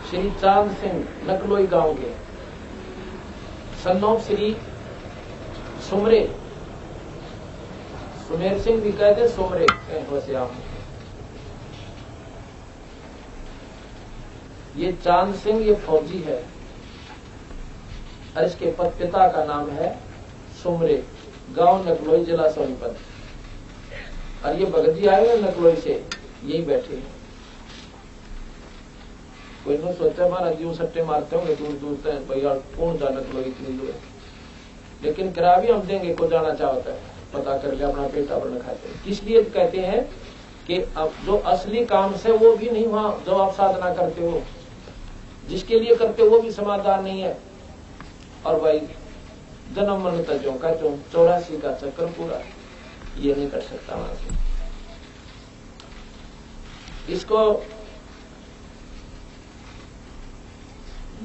श्री चांद सिंह नकलोई गांव के, सन्नोप श्री सुमरे, सुमेर सिंह भी कहते सुमरे वैसे। ये चांद सिंह ये फौजी है और इसके पिता का नाम है सुमरे, गांव नकलोई, जिला सोनीपत। और ये भगत जी आए हैं नकलोई से, यही बैठे हैं। कोई ने सोचा महाराज जी सट्टे मारते होंगे दूर दूर से, भैया कौन जा नकलोई इतनी दूर, लेकिन किराया भी हम देंगे को जाना चाहता है, पता करके अपना पेटा भरना खाते हैं। इसलिए कहते हैं कि अब जो असली काम से वो भी नहीं, वहां जो आप साधना करते हो जिसके लिए करते हो वो भी समाधान नहीं है। और भाई जन्म मरण तजों का जो 84 का चक्कर पूरा ये नहीं कर सकता वहां से। इसको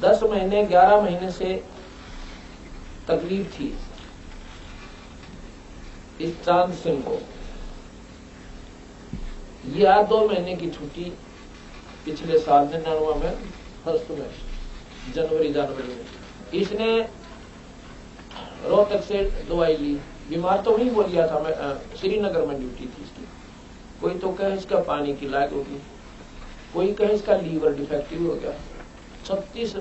10 महीने 11 महीने से तकलीफ थी इस चांद सिंह को। ये 2 महीने की छुट्टी पिछले साल 99 में फर्स्ट में जनवरी में इसने रोहतक से दवाई ली। बीमार तो वहीं बोल गया था, मैं श्रीनगर में ड्यूटी थी इसकी। कोई तो कहे इसका पानी की लायक होगी, कोई कहे इसका लीवर डिफेक्टिव हो गया। 36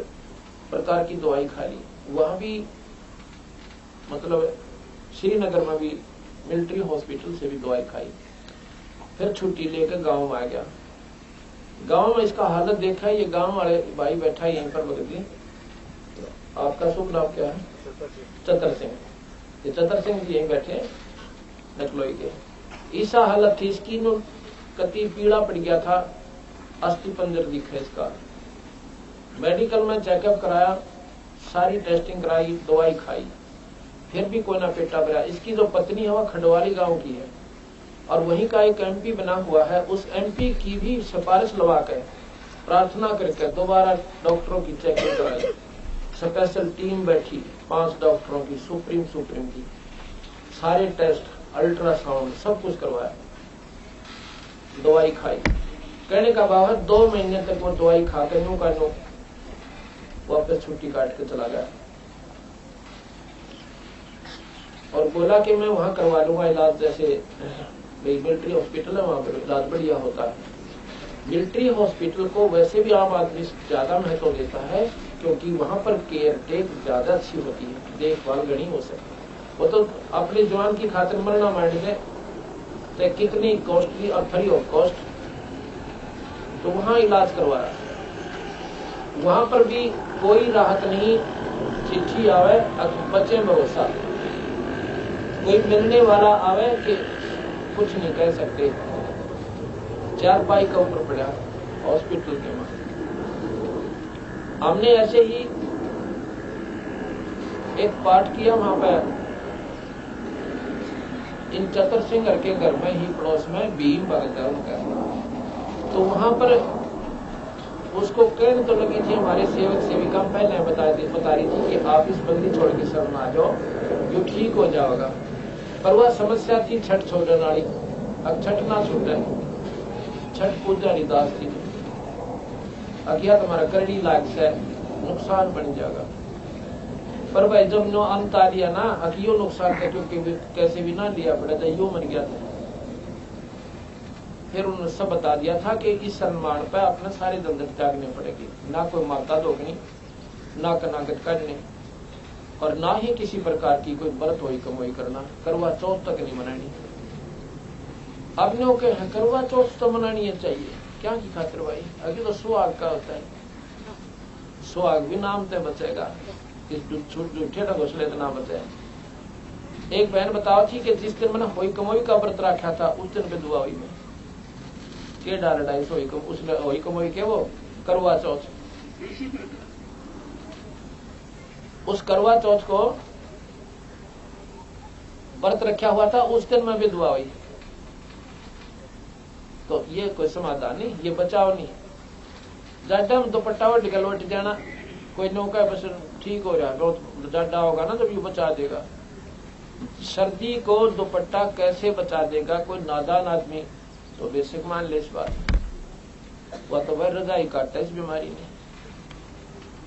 प्रकार की दवाई खा ली, वहां भी मतलब श्रीनगर में भी मिलिट्री हॉस्पिटल से भी दवाई खाई। फिर छुट्टी लेकर गांव में आ गया। गांव में इसका हालत देखा, ये गांव वाले भाई बैठा है यहीं पर बगल। आपका शुभ नाम क्या है? चतर सिंह। ये चतर सिंह जी यहीं बैठे हैं नकलोई के। ऐसा हालत थी इसकी, कति पीड़ा पड़ गया था, अस्थि पंजर दिखा इसका, मेडिकल में चेकअप कराया, सारी टेस्टिंग कराई, दवाई खाई, फिर भी कोई ना पेटा भरा। इसकी जो पत्नी है वह खंडवाली गांव की है और वहीं का एक एमपी बना हुआ है। उस एमपी की भी सिफारिश लगा कर प्रार्थना करके दोबारा डॉक्टरों की चेकिंग कराई। स्पेशल टीम बैठी 5 डॉक्टरों की, सुप्रीम की, सारे टेस्ट, अल्ट्रासाउंड सब कुछ करवाया, दवाई खाई। कहने का भाव है 2 महीने तक वो दवाई खाकर यूं का यूं वापस छुट्टी काट के चला गया और बोला कि मैं वहां करवा लूंगा इलाज, जैसे मिलिट्री हॉस्पिटल है वहां पर इलाज बढ़िया होता है। मिलिट्री हॉस्पिटल को वैसे भी आम आदमी ज्यादा महत्व देता है क्योंकि वहां पर केयर टेक ज्यादा अच्छी होती है, देखभाल गणी हो सकती है। वो तो अपने जवान की खातिर मरना मांड दे तो कितनी कॉस्टली और फ्री ऑफ कॉस्ट, तो वहां इलाज करवाया। वहां पर भी कोई राहत नहीं, चिट्ठी आवे बच्चे भरोसा, कोई मिलने वाला आवे कि कुछ नहीं कह सकते, 4 पाई का ऊपर पड़ा हॉस्पिटल के वहां। हमने ऐसे ही एक पाठ किया वहां पर इन चतुर सिंह के घर में ही पड़ोस में भीम भगत है उनका, तो वहां पर उसको कहने तो लगी थी हमारे सेवक सेविका पहले बता रही थी कि आप इस बंदी छोड़ के शरण आ जाओ, जो ठीक हो जाएगा। पर वह समस्या थी छठ छोड़ने वाली, अब छठ ना छूटे, छठ पूजा दास थी, अज्ञा तुम्हारा करड़ी लाग से नुकसान बन जाएगा। पर भाई जब नो अंत आ लिया ना, अकियो नुकसान का क्योंकि कैसे भी ना लिया पड़ा था, यो मर गया था। फिर उन्होंने सब बता दिया था कि इस सम्मान पर अपने सारे धंधे त्यागने पड़ेगी, ना कोई माता धोकनी, ना कनागत करने, और ना ही किसी प्रकार की कोई व्रत होई कमोई करना, करवा चौथ तक नहीं मनानी। अब नो के करवा चौथ तो मनानी है चाहिए, क्या की खातिर भाई, अभी तो सुहाग का होता है, सुहाग भी नाम ते बचेगा, इस झूठे घोसले तो ना बचे। एक बहन बताओ थी कि जिस दिन मैंने होई कमोई का व्रत रखा था उस दिन पे दुआ हुई में के डाल डाइस होई कमोई के वो करवा चौथ, उस करवा चौथ को व्रत रखा हुआ था, उस दिन में भी दुआ हुई। तो ये कोई समाधान नहीं, ये बचाव नहीं। जाडा में दुपट्टा उठ के लौट जाना, कोई नौका बस ठीक हो रहा है, बहुत जाडा होगा ना जब ये बचा देगा। सर्दी को दुपट्टा कैसे बचा देगा कोई नादान आदमी, तो बेसिक मान ले इस बात, वह तो वह रजाई काटता इस बीमारी में।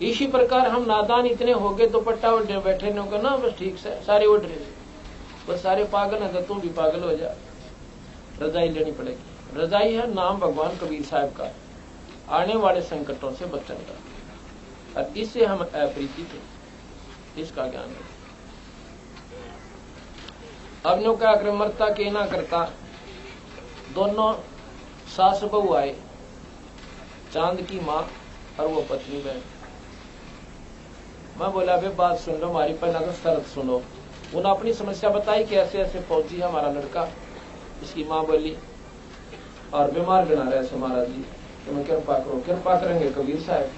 इसी प्रकार हम नादान इतने हो गए, दुपट्टा उड़ बैठे न ना, बस ठीक से सारे उड़ रहे, बस सारे पागल है तो तू भी पागल हो जा, रजाई लेनी पड़ेगी। रजाई है नाम भगवान कबीर साहब का, आने वाले संकटों से बचने का, और इससे हम अप्रीति थे, इसका ज्ञान है। अब नो क्या कर मरता के ना करता, दोनों सास बहू आए, चांद की माँ और वो पत्नी बहन। मैं बोला भाई बात सुन लो हमारी, पहला तो शर्त सुनो। उन्होंने अपनी समस्या बताई कि ऐसे ऐसे फौजी है हमारा लड़का। इसकी माँ बोली और बीमार बना रहे ऐसे महाराज जी, तो मैं कृपा करो। कृपा करेंगे कबीर साहब,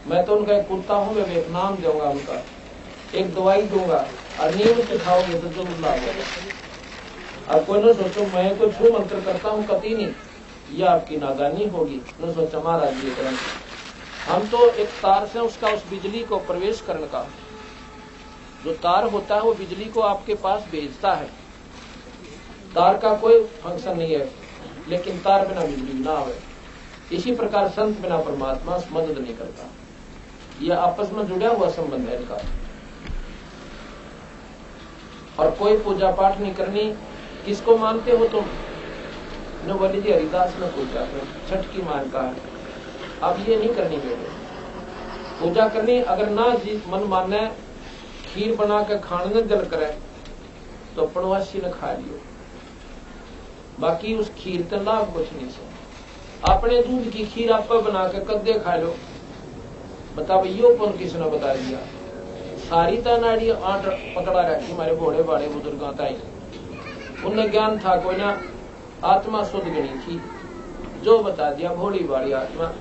मैं तो उनका एक कुत्ता हूं, मैं एक नाम दूंगा उनका, एक दवाई दूंगा और नियमित खाओगे तो जरूर लाभ होगा। अब कोई न सोचो मैं कोई छू मंत्र करता हूँ, कभी नहीं, यह आपकी नादानी होगी। न सोचा महाराज जी करें, हम तो एक तार से उसका उस बिजली को प्रवेश करने का जो तार होता है वो बिजली को आपके पास भेजता है। तार का कोई फंक्शन नहीं है, लेकिन तार बिना बिजली ना आवे। इसी प्रकार संत बिना परमात्मा मदद नहीं करता। यह आपस में जुड़ा हुआ संबंध है इनका। और कोई पूजा पाठ नहीं करनी। किसको मानते हो तुम? न बोली जी हरिदास ने पूजा कर, छठ की मान का है। अब ये नहीं करनी बेटे, पूजा करनी। अगर ना जी मन माने खीर बना के खाने न दिल करे तो पड़वासी ने खा लियो, बाकी उस खीर का लाभ कुछ नहीं से। अपने दूध की खीर आप बना के कद्दे खा लो, बता भैया कौन किसने बता दिया। सारी तानाड़ी आठ पकड़ा रखी हमारे बड़े बड़े बुजुर्ग ताई, उन्हें ज्ञान था कोई ना, आत्मा शुद्ध गणी थी, जो बता दिया भोली बाड़ी आत्मा,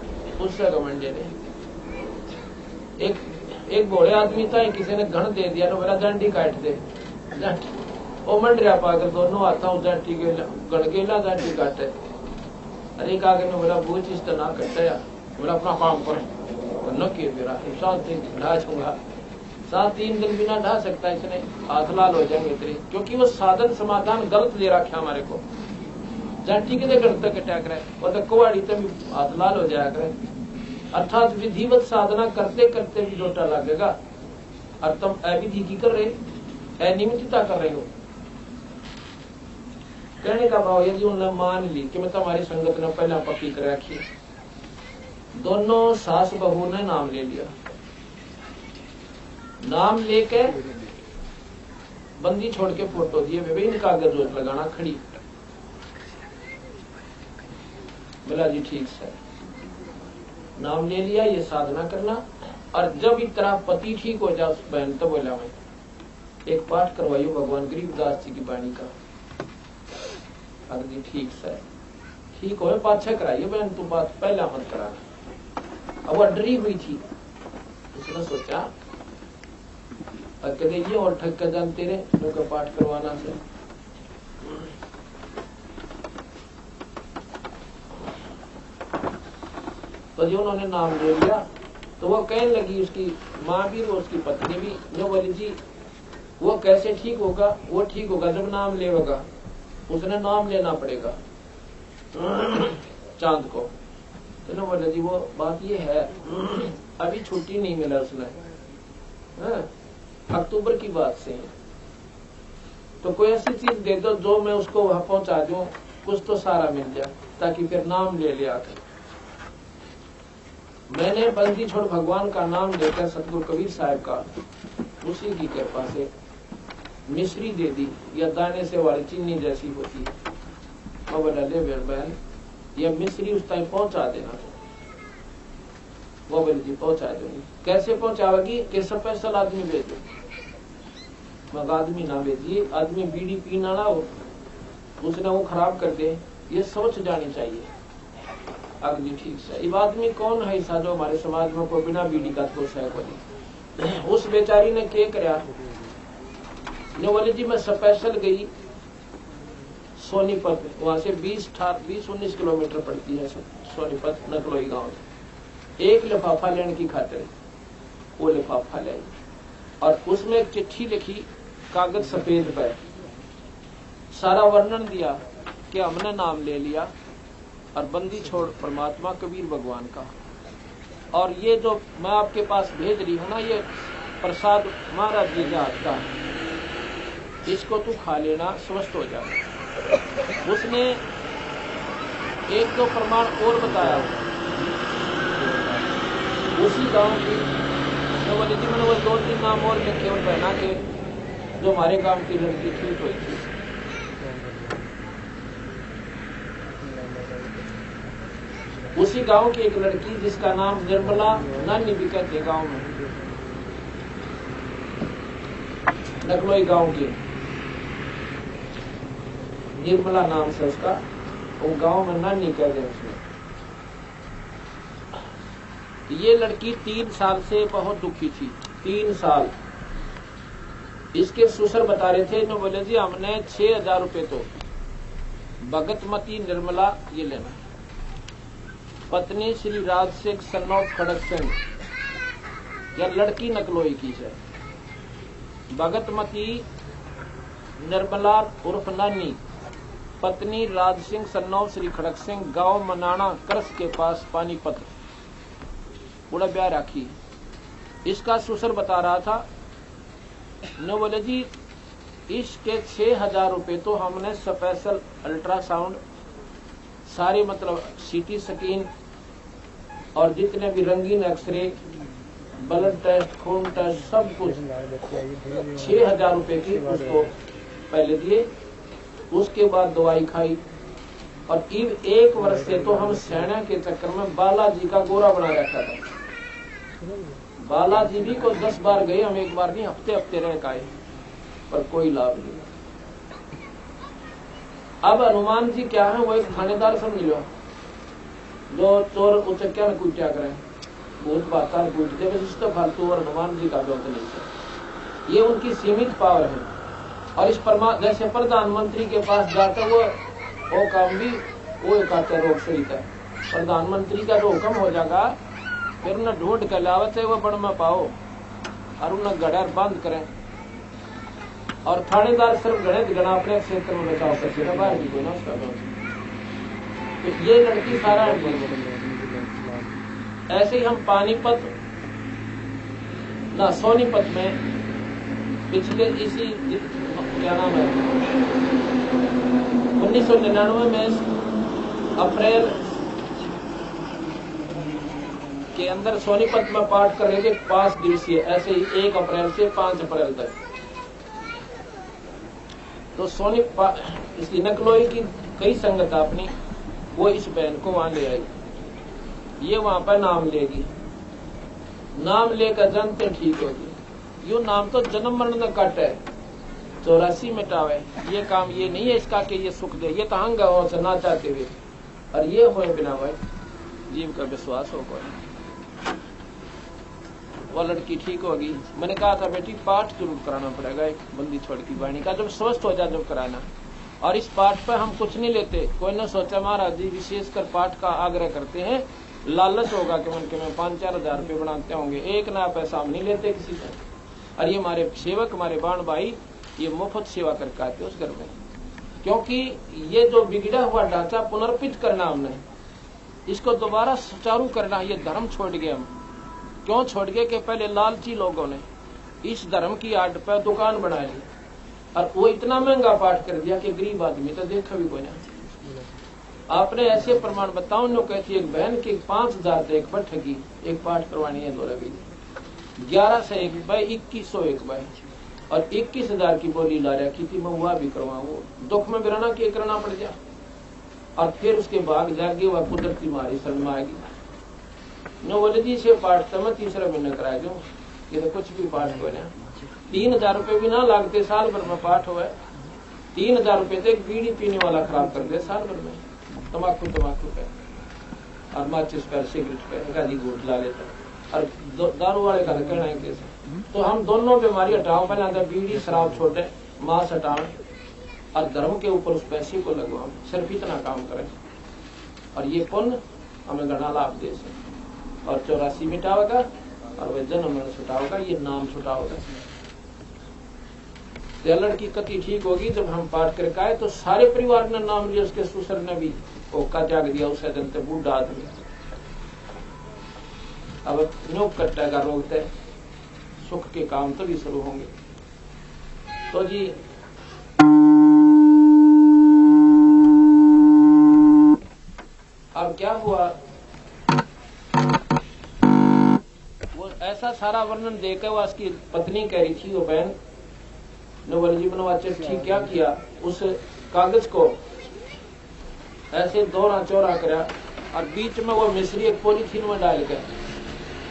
उससे घमंडे ने। एक भोले आदमी था, किसी ने घण दे दिया, तो मेरा डंडी काट दे, वो मंड रहा पाकर दोनों हाथों डंडी के गण गेला डंडी काटे। अरे एक आगे ने बोला बूझ इस तरह कटाया, बोला अपना काम कर न किए मेरा 7 दिन ढा छूंगा। 7-3 दिन बिना ढा सकता इसने, हाथ लाल हो जाएंगे तेरे, क्योंकि वो साधन समाधान गलत दे रखा हमारे को। जाटी के गणत कटा करे और तो कुआड़ी तो भी हाथ लाल हो जाया करे। अर्थात विधिवत साधना करते करते भी लोटा लगेगा, और तुम अविधि की कर रहे, अनियमितता कर रहे हो। कहने का भाव यदि उन्होंने मान ली कि मैं तुम्हारी संगत ने पहला पक्की कर रखी, दोनों सास बहू ने नाम ले लिया, नाम लेके बंदी छोड़ के फोटो दिए, वे इनका गजोत लगाना खड़ी। बोला जी ठीक है, नाम ले लिया, ये साधना करना, और जब इतना पति ठीक हो जाए उस बहन तो बोला मैं एक पाठ करवाइयो भगवान गरीबदास जी की वाणी का। अगर ठीक है, ठीक हो पाछा कराइए बहन, तू बात पहला मत कराना। अब वो डरी हुई थी, उसने सोचा कदे ये और ठग कर जानते रहे लोग का पाठ करवाना से। तो जो उन्होंने नाम ले लिया तो वो कहने लगी, उसकी माँ भी और उसकी पत्नी भी, जो बोली जी वो कैसे ठीक होगा, वो ठीक होगा जब नाम लेगा, उसने नाम लेना पड़ेगा चांद को। तो ना बोले जी वो बात ये है, अभी छुट्टी नहीं मिला उसने, अक्टूबर की बात से, तो कोई ऐसी चीज दे दो जो मैं उसको वहां पहुंचा दूं, कुछ तो सारा मिल जाए ताकि फिर नाम ले लिया कर। मैंने बंदी छोड़ भगवान का नाम लेकर सतगुरु कबीर साहब का उसी की कृपा से मिश्री दे दी, या दाने से वाली चीनी जैसी होती। मैं बोला ले बहन ये मिश्री उस टाइम पहुंचा देना। वो बोली जी पहुंचा दूंगी। कैसे पहुंचावेगी कि स्पेशल आदमी भेजो। मैं आदमी ना भेजिए, आदमी बीड़ी पीना ना हो, उसने वो खराब कर दे, ये सोच जानी चाहिए। अगली ठीक से इब आदमी कौन है ऐसा जो हमारे समाज में कोई बिना बीड़ी का तो है कोई। उस बेचारी ने क्या कराया, जो बोले जी मैं स्पेशल गई सोनीपत, वहां से 20-19 किलोमीटर पड़ती है सोनीपत नकलोई गांव से। एक लिफाफा लेने की खातिर वो लिफाफा ले, और उसमें एक चिट्ठी लिखी कागज सफेद पर, सारा वर्णन दिया कि हमने नाम ले लिया और बंदी छोड़ परमात्मा कबीर भगवान का, और ये जो मैं आपके पास भेज रही हूं ना, ये प्रसाद महाराज जी के हाथ का, इसको तू खा लेना, स्वस्थ हो जा। उसने एक दो प्रमाण और बताया उसी गांव की, तो बोले जी मैंने वो 2-3 नाम और लिखे और पहना के जो हमारे गांव की लड़की ठीक हुई थी। उसी गांव की एक लड़की जिसका नाम निर्मला नानी भी कहते गांव में, नकलोई गांव की निर्मला नाम से उसका, वो गांव में नानी कहते हैं उसमें। ये लड़की 3 साल से बहुत दुखी थी, 3 साल। इसके ससुर बता रहे थे, इन्होंने बोले जी हमने 6000 रुपए तो भगतमती निर्मला ये लेना, पत्नी श्री राज सिंह सन ऑफ खड़क सिंह, या लड़की नकलोई की है। भगतमती निर्मला उर्फ नानी, पत्नी राज सिंह सन ऑफ श्री खड़क सिंह, गांव मनाना करस के पास पानीपत, बड़ा ब्याह राखी। इसका ससुर बता रहा था, न बोले जी इसके 6000 रुपए तो हमने स्पेशल अल्ट्रासाउंड, सारे मतलब सीटी स्कैन और जितने भी रंगीन एक्सरे, ब्लड टेस्ट, खून टेस्ट, सब कुछ 6000 रुपए की उसको पहले दिए। उसके बाद दवाई खाई, और 1 वर्ष से तो हम सेना के चक्कर में बालाजी का गोरा बना रखा था। बालाजी भी को 10 बार गए हम, एक बार नहीं, हफ्ते रह के आए, पर कोई लाभ नहीं। अब हनुमान जी क्या है, वो एक थानेदार समझ लो, जो चोर उचक्या में कुटिया करें, भूत पाताल कूद दे, बस तो फालतू और हनुमान जी का गौत नहीं है। ये उनकी सीमित पावर है। और इस जैसे प्रधानमंत्री के पास जाकर वो काम भी वो एक आता रोग सही है। प्रधानमंत्री का जो हुक्म हो जाएगा, फिर उन्हें ढूंढ कर लावत है वो बड़ में पाओ और उन्हें गड़ा बंद करें। और थानेदार सिर्फ गणित गणा अपने क्षेत्र में बचाव करते हैं, बाहर भी कोई ना उसका गाँव। तो ये लड़की सारा ऐसे ही हम पानीपत ना सोनीपत में पिछले इसी क्या नाम है 1999 में अप्रैल के अंदर सोनीपत में पाठ करेंगे 5 दिवसीय, ऐसे ही 1 अप्रैल से 5 अप्रैल तक। तो इसकी नकलोई की कई संगत अपनी वो इस बहन को वहां ले आई। ये वहां पर नाम लेगी, नाम लेकर जनते ठीक होगी। यू नाम तो जन्म मरण न कट है, 84 मिटावे। ये काम ये नहीं है इसका कि ये सुख दे, ये तो हंग हो से ना चाहते हुए। और ये हो बिना भाई जीव का विश्वास हो कोई, वो लड़की ठीक होगी। मैंने कहा था बेटी पाठ जरूर कराना पड़ेगा, एक बंदी छोड़ की वाणी का, जब स्वस्थ हो जाए जब कराना। और इस पाठ पर हम कुछ नहीं लेते। कोई न सोचा महाराज जी विशेषकर पाठ का आग्रह करते हैं, लालच होगा कि मन के में 5-4 हजार रुपये बनाते होंगे, एक नया पैसा हम नहीं लेते किसी से। और ये हमारे सेवक हमारे बाण भाई ये मुफ्त सेवा करके आते उस घर में, क्योंकि ये जो बिगड़ा हुआ ढांचा पुनर्पित करना हमने, इसको दोबारा सुचारू करना। ये धर्म छोड़ गए हम। क्यों छोड़ गए कि पहले लालची लोगों ने इस धर्म की आड़ पर दुकान बना ली और वो इतना महंगा पाठ कर दिया कि गरीब आदमी तो देखा भी कोई नहीं। आपने ऐसे प्रमाण बताओ नो कहती एक बहन की 5,000 से एक ठगी एक पाठ करवानी है, 2 लगी 11 से 1 बाय 2101 बाय और 21,000 की बोली ला रखी थी। मैं हुआ भी करवाऊँ, दुख में बिराना के करना पड़ गया। और फिर उसके बाद जाके वह कुदरती मारी शर्मा आएगी नो बोले जी से पाठ तो मैं 3रा महीने करा दूं, ये तो कुछ भी पाठ हो ना 3,000 रुपये भी ना लागते, साल भर में पाठ हुआ। 3,000 रुपये तो एक बीड़ी पीने वाला खराब कर दे साल भर में, तम्बाकू पे और माचिस पर सिगरेट पे गाली गोट ला लेता। और दारू वाले का कहना है कैसे। तो हम दोनों बीमारी हटाओ, पहले बीड़ी शराब छोटे, मांस हटाओ और धर्म के ऊपर उस पैसे को लगवाओ, सिर्फ इतना काम करें और ये पुण्य हमें गणा लाभ दे से। और 84 मिटाओगा और वह जन्म मरण छुटाओगा, ये नाम छुटाओगा। तो लड़की कति ठीक होगी जब हम पाठ करके आए तो सारे परिवार ने नाम लिया, उसके ससुर ने भी ओका त्याग दिया, उसे जनते बूढ़ा आदमी। अब नोक कट्टा का रोग थे, सुख के काम तो भी शुरू होंगे। तो जी अब क्या हुआ, वो ऐसा सारा वर्णन देकर वो उसकी पत्नी कह रही थी, वो बहन नोबल जी बनवाचे ठीक क्या किया, उस कागज को ऐसे दौरा चौरा करा और बीच में वो मिश्री एक पॉलीथीन में डाल कर,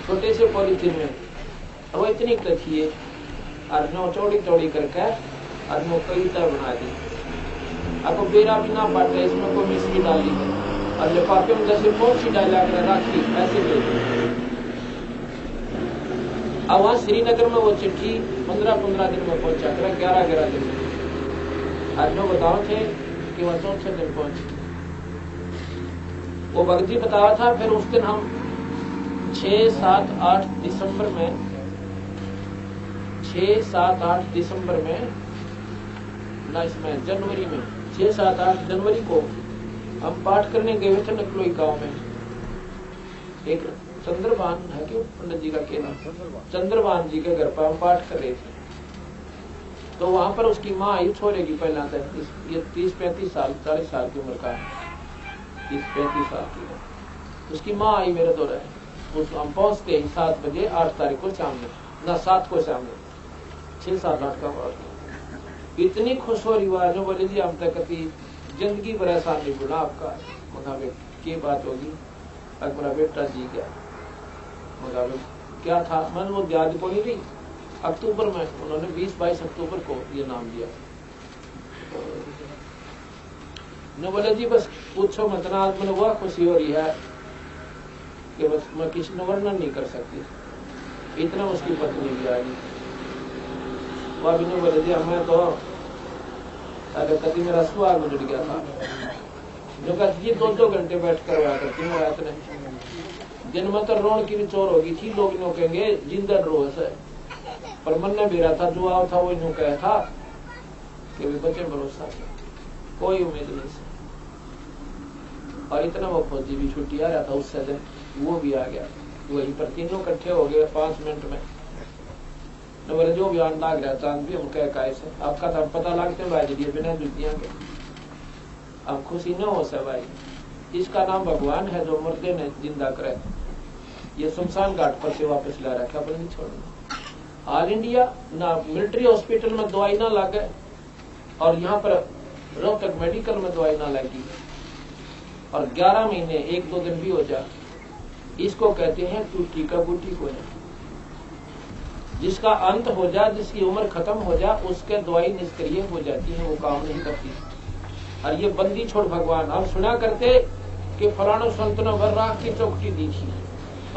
छोटे से पॉलीथीन में, और वो इतनी थी और नो चौड़ी चौड़ी करके और नो कविता बना दी। आपको बेरा भी ना पाटे, इसमें कोई मिश्री डाली और लिफाफे में जैसे पहुंची डाला कर राखी ऐसे भेजी। अब वहां श्रीनगर में वो चिट्ठी 15-15 दिन में पहुंचा कर 11-11 दिन में। आज लोग बताओ थे कि वह 64 दिन पहुंचे। वो भगत जी बताया था। फिर उस दिन हम 6, 7, 8 दिसंबर में 6, 7, 8 दिसंबर में ना इसमें जनवरी में 6, 7, 8 जनवरी को हम पाठ करने गए थे नकलोई गांव में। एक चंद्रभान है क्यों पंडित जी का कहना, चंद्रभान जी के घर पर हम पाठ कर रहे थे। तो वहां पर उसकी माँ आई छोरे की, पहला तक ये 30-35 साल 40 साल की उम्र का है, 30-35 साल की है। उसकी माँ आई मेरे दौरे, हम पहुंचते ही 7 बजे 8 तारीख को शाम में, ना 7 को शाम में 6-7 लाख का पहुंच। इतनी खुश हो रही हुआ जो बोले जी हम तक कभी जिंदगी भर ऐसा नहीं बोला आपका। मुताबिक की बात होगी, मेरा बेटा जी गया। मुताबिक क्या था, मन वो याद को नहीं रही। अक्टूबर में उन्होंने 20-22 अक्टूबर को ये नाम दिया। न बोले जी बस पूछो मत ना, आज मैंने वह खुशी हो रही है कि बस मैं किसी ने वर्णन नहीं कर सकती। इतना उसकी पत्नी भी आ गई। वह भी नहीं बोले दिया, मैं तो अगर कभी मेरा सुहाग उजड़ गया था, जो कहती ये 2-2 घंटे बैठ कर हुआ करती मैं रात में। दिन में तो रोन की भी चोर होगी थी, लोग नो कहेंगे जिंदा रो है, पर मन ने भी रहा था जो आओ था वो यूं कहा था कि भी बचे भरोसा कोई उम्मीद नहीं से। और इतना वो फौजी भी छुट्टी आ रहा था उससे दिन, वो भी आ गया वहीं पर, तीनों इकट्ठे हो गए 5 मिनट में। मेरे जो बयान लाग रहा चांद भी हम कह से आपका तो पता लगते भाई जी बिना जुतियां के अब खुशी न हो से भाई। इसका नाम भगवान है जो मुर्दे ने जिंदा करे। ये शमशान घाट पर से वापस ला रखा, अपन नहीं छोड़ना। ऑल इंडिया ना मिलिट्री हॉस्पिटल में दवाई ना लगे और यहाँ पर रोहतक मेडिकल में दवाई ना लगी और 11 महीने 1-2 दिन भी हो जाए, इसको कहते हैं टूटी का बूटी को है। जिसका अंत हो जाए, जिसकी उम्र खत्म हो जाए, उसके दवाई निष्क्रिय हो जाती है, वो काम नहीं करती। और ये बंदी छोड़ भगवान हम सुना करते कि फलानो संत ने वर राख की चौकटी दी थी,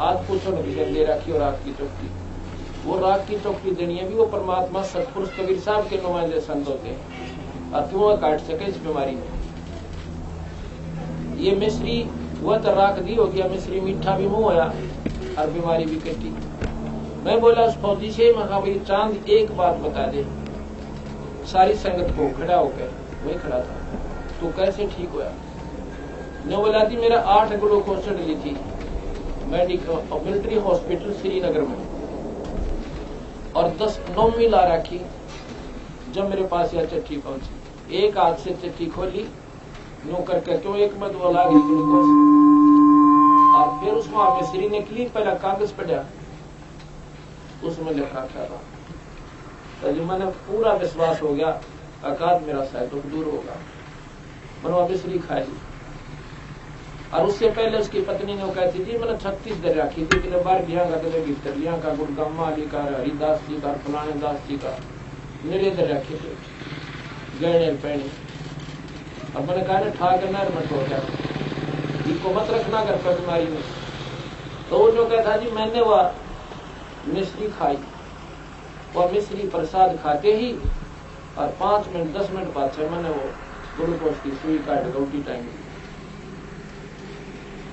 आज पूछो न दे रखी और राख की चौकटी। वो राख की चौकटी देनी है भी वो परमात्मा सतपुरुष कबीर साहब के नुमाइंदे संत होते हैं और क्यों वो काट सके इस बीमारी में। ये मिश्री वह तो राख दी हो गया, मिश्री मीठा भी मुंह होया और बीमारी भी कटी। मैं बोला उस फौजी से, मैं कहा भाई चांद एक बात बता दे। सारी संगत को खड़ा होकर वही खड़ा था, तू कैसे ठीक हुआ? ने बोला थी मेरा 8 ग्लूकोज ली थी मेडिकल मिलिट्री हॉस्पिटल श्रीनगर में और 10 नौमी ला रखी। जब मेरे पास यह चिट्ठी पहुंची, एक हाथ से चिट्ठी खोली नो करके, क्यों एक मत बोला ग्लूकोज, और फिर उसमें मिस्त्री निकली, पहला कागज पड़ा उसमें लिखा था। तो जो मैंने पूरा विश्वास हो गया अकाद मेरा शायद दुख दूर होगा। मैंने मिश्री खाई और उससे पहले उसकी पत्नी ने कहती थी मैंने 36 दर रखी थी, कि बार लिया का कदे भीतर लिया का गुड़गम्मा अली का हरिदास जी का फलाने दास जी का मेरे इधर रखे थे गहने पहने। और मैंने कहा ठा के नर मत हो गया, इनको मत रखना घर पर बीमारी में। तो वो जो कहता जी मैंने वह मिश्री खाई, वह मिश्री प्रसाद खाते ही और 5 मिनट 10 मिनट बाद मैंने वो ग्लूकोज की सुई काट के उल्टी टाइम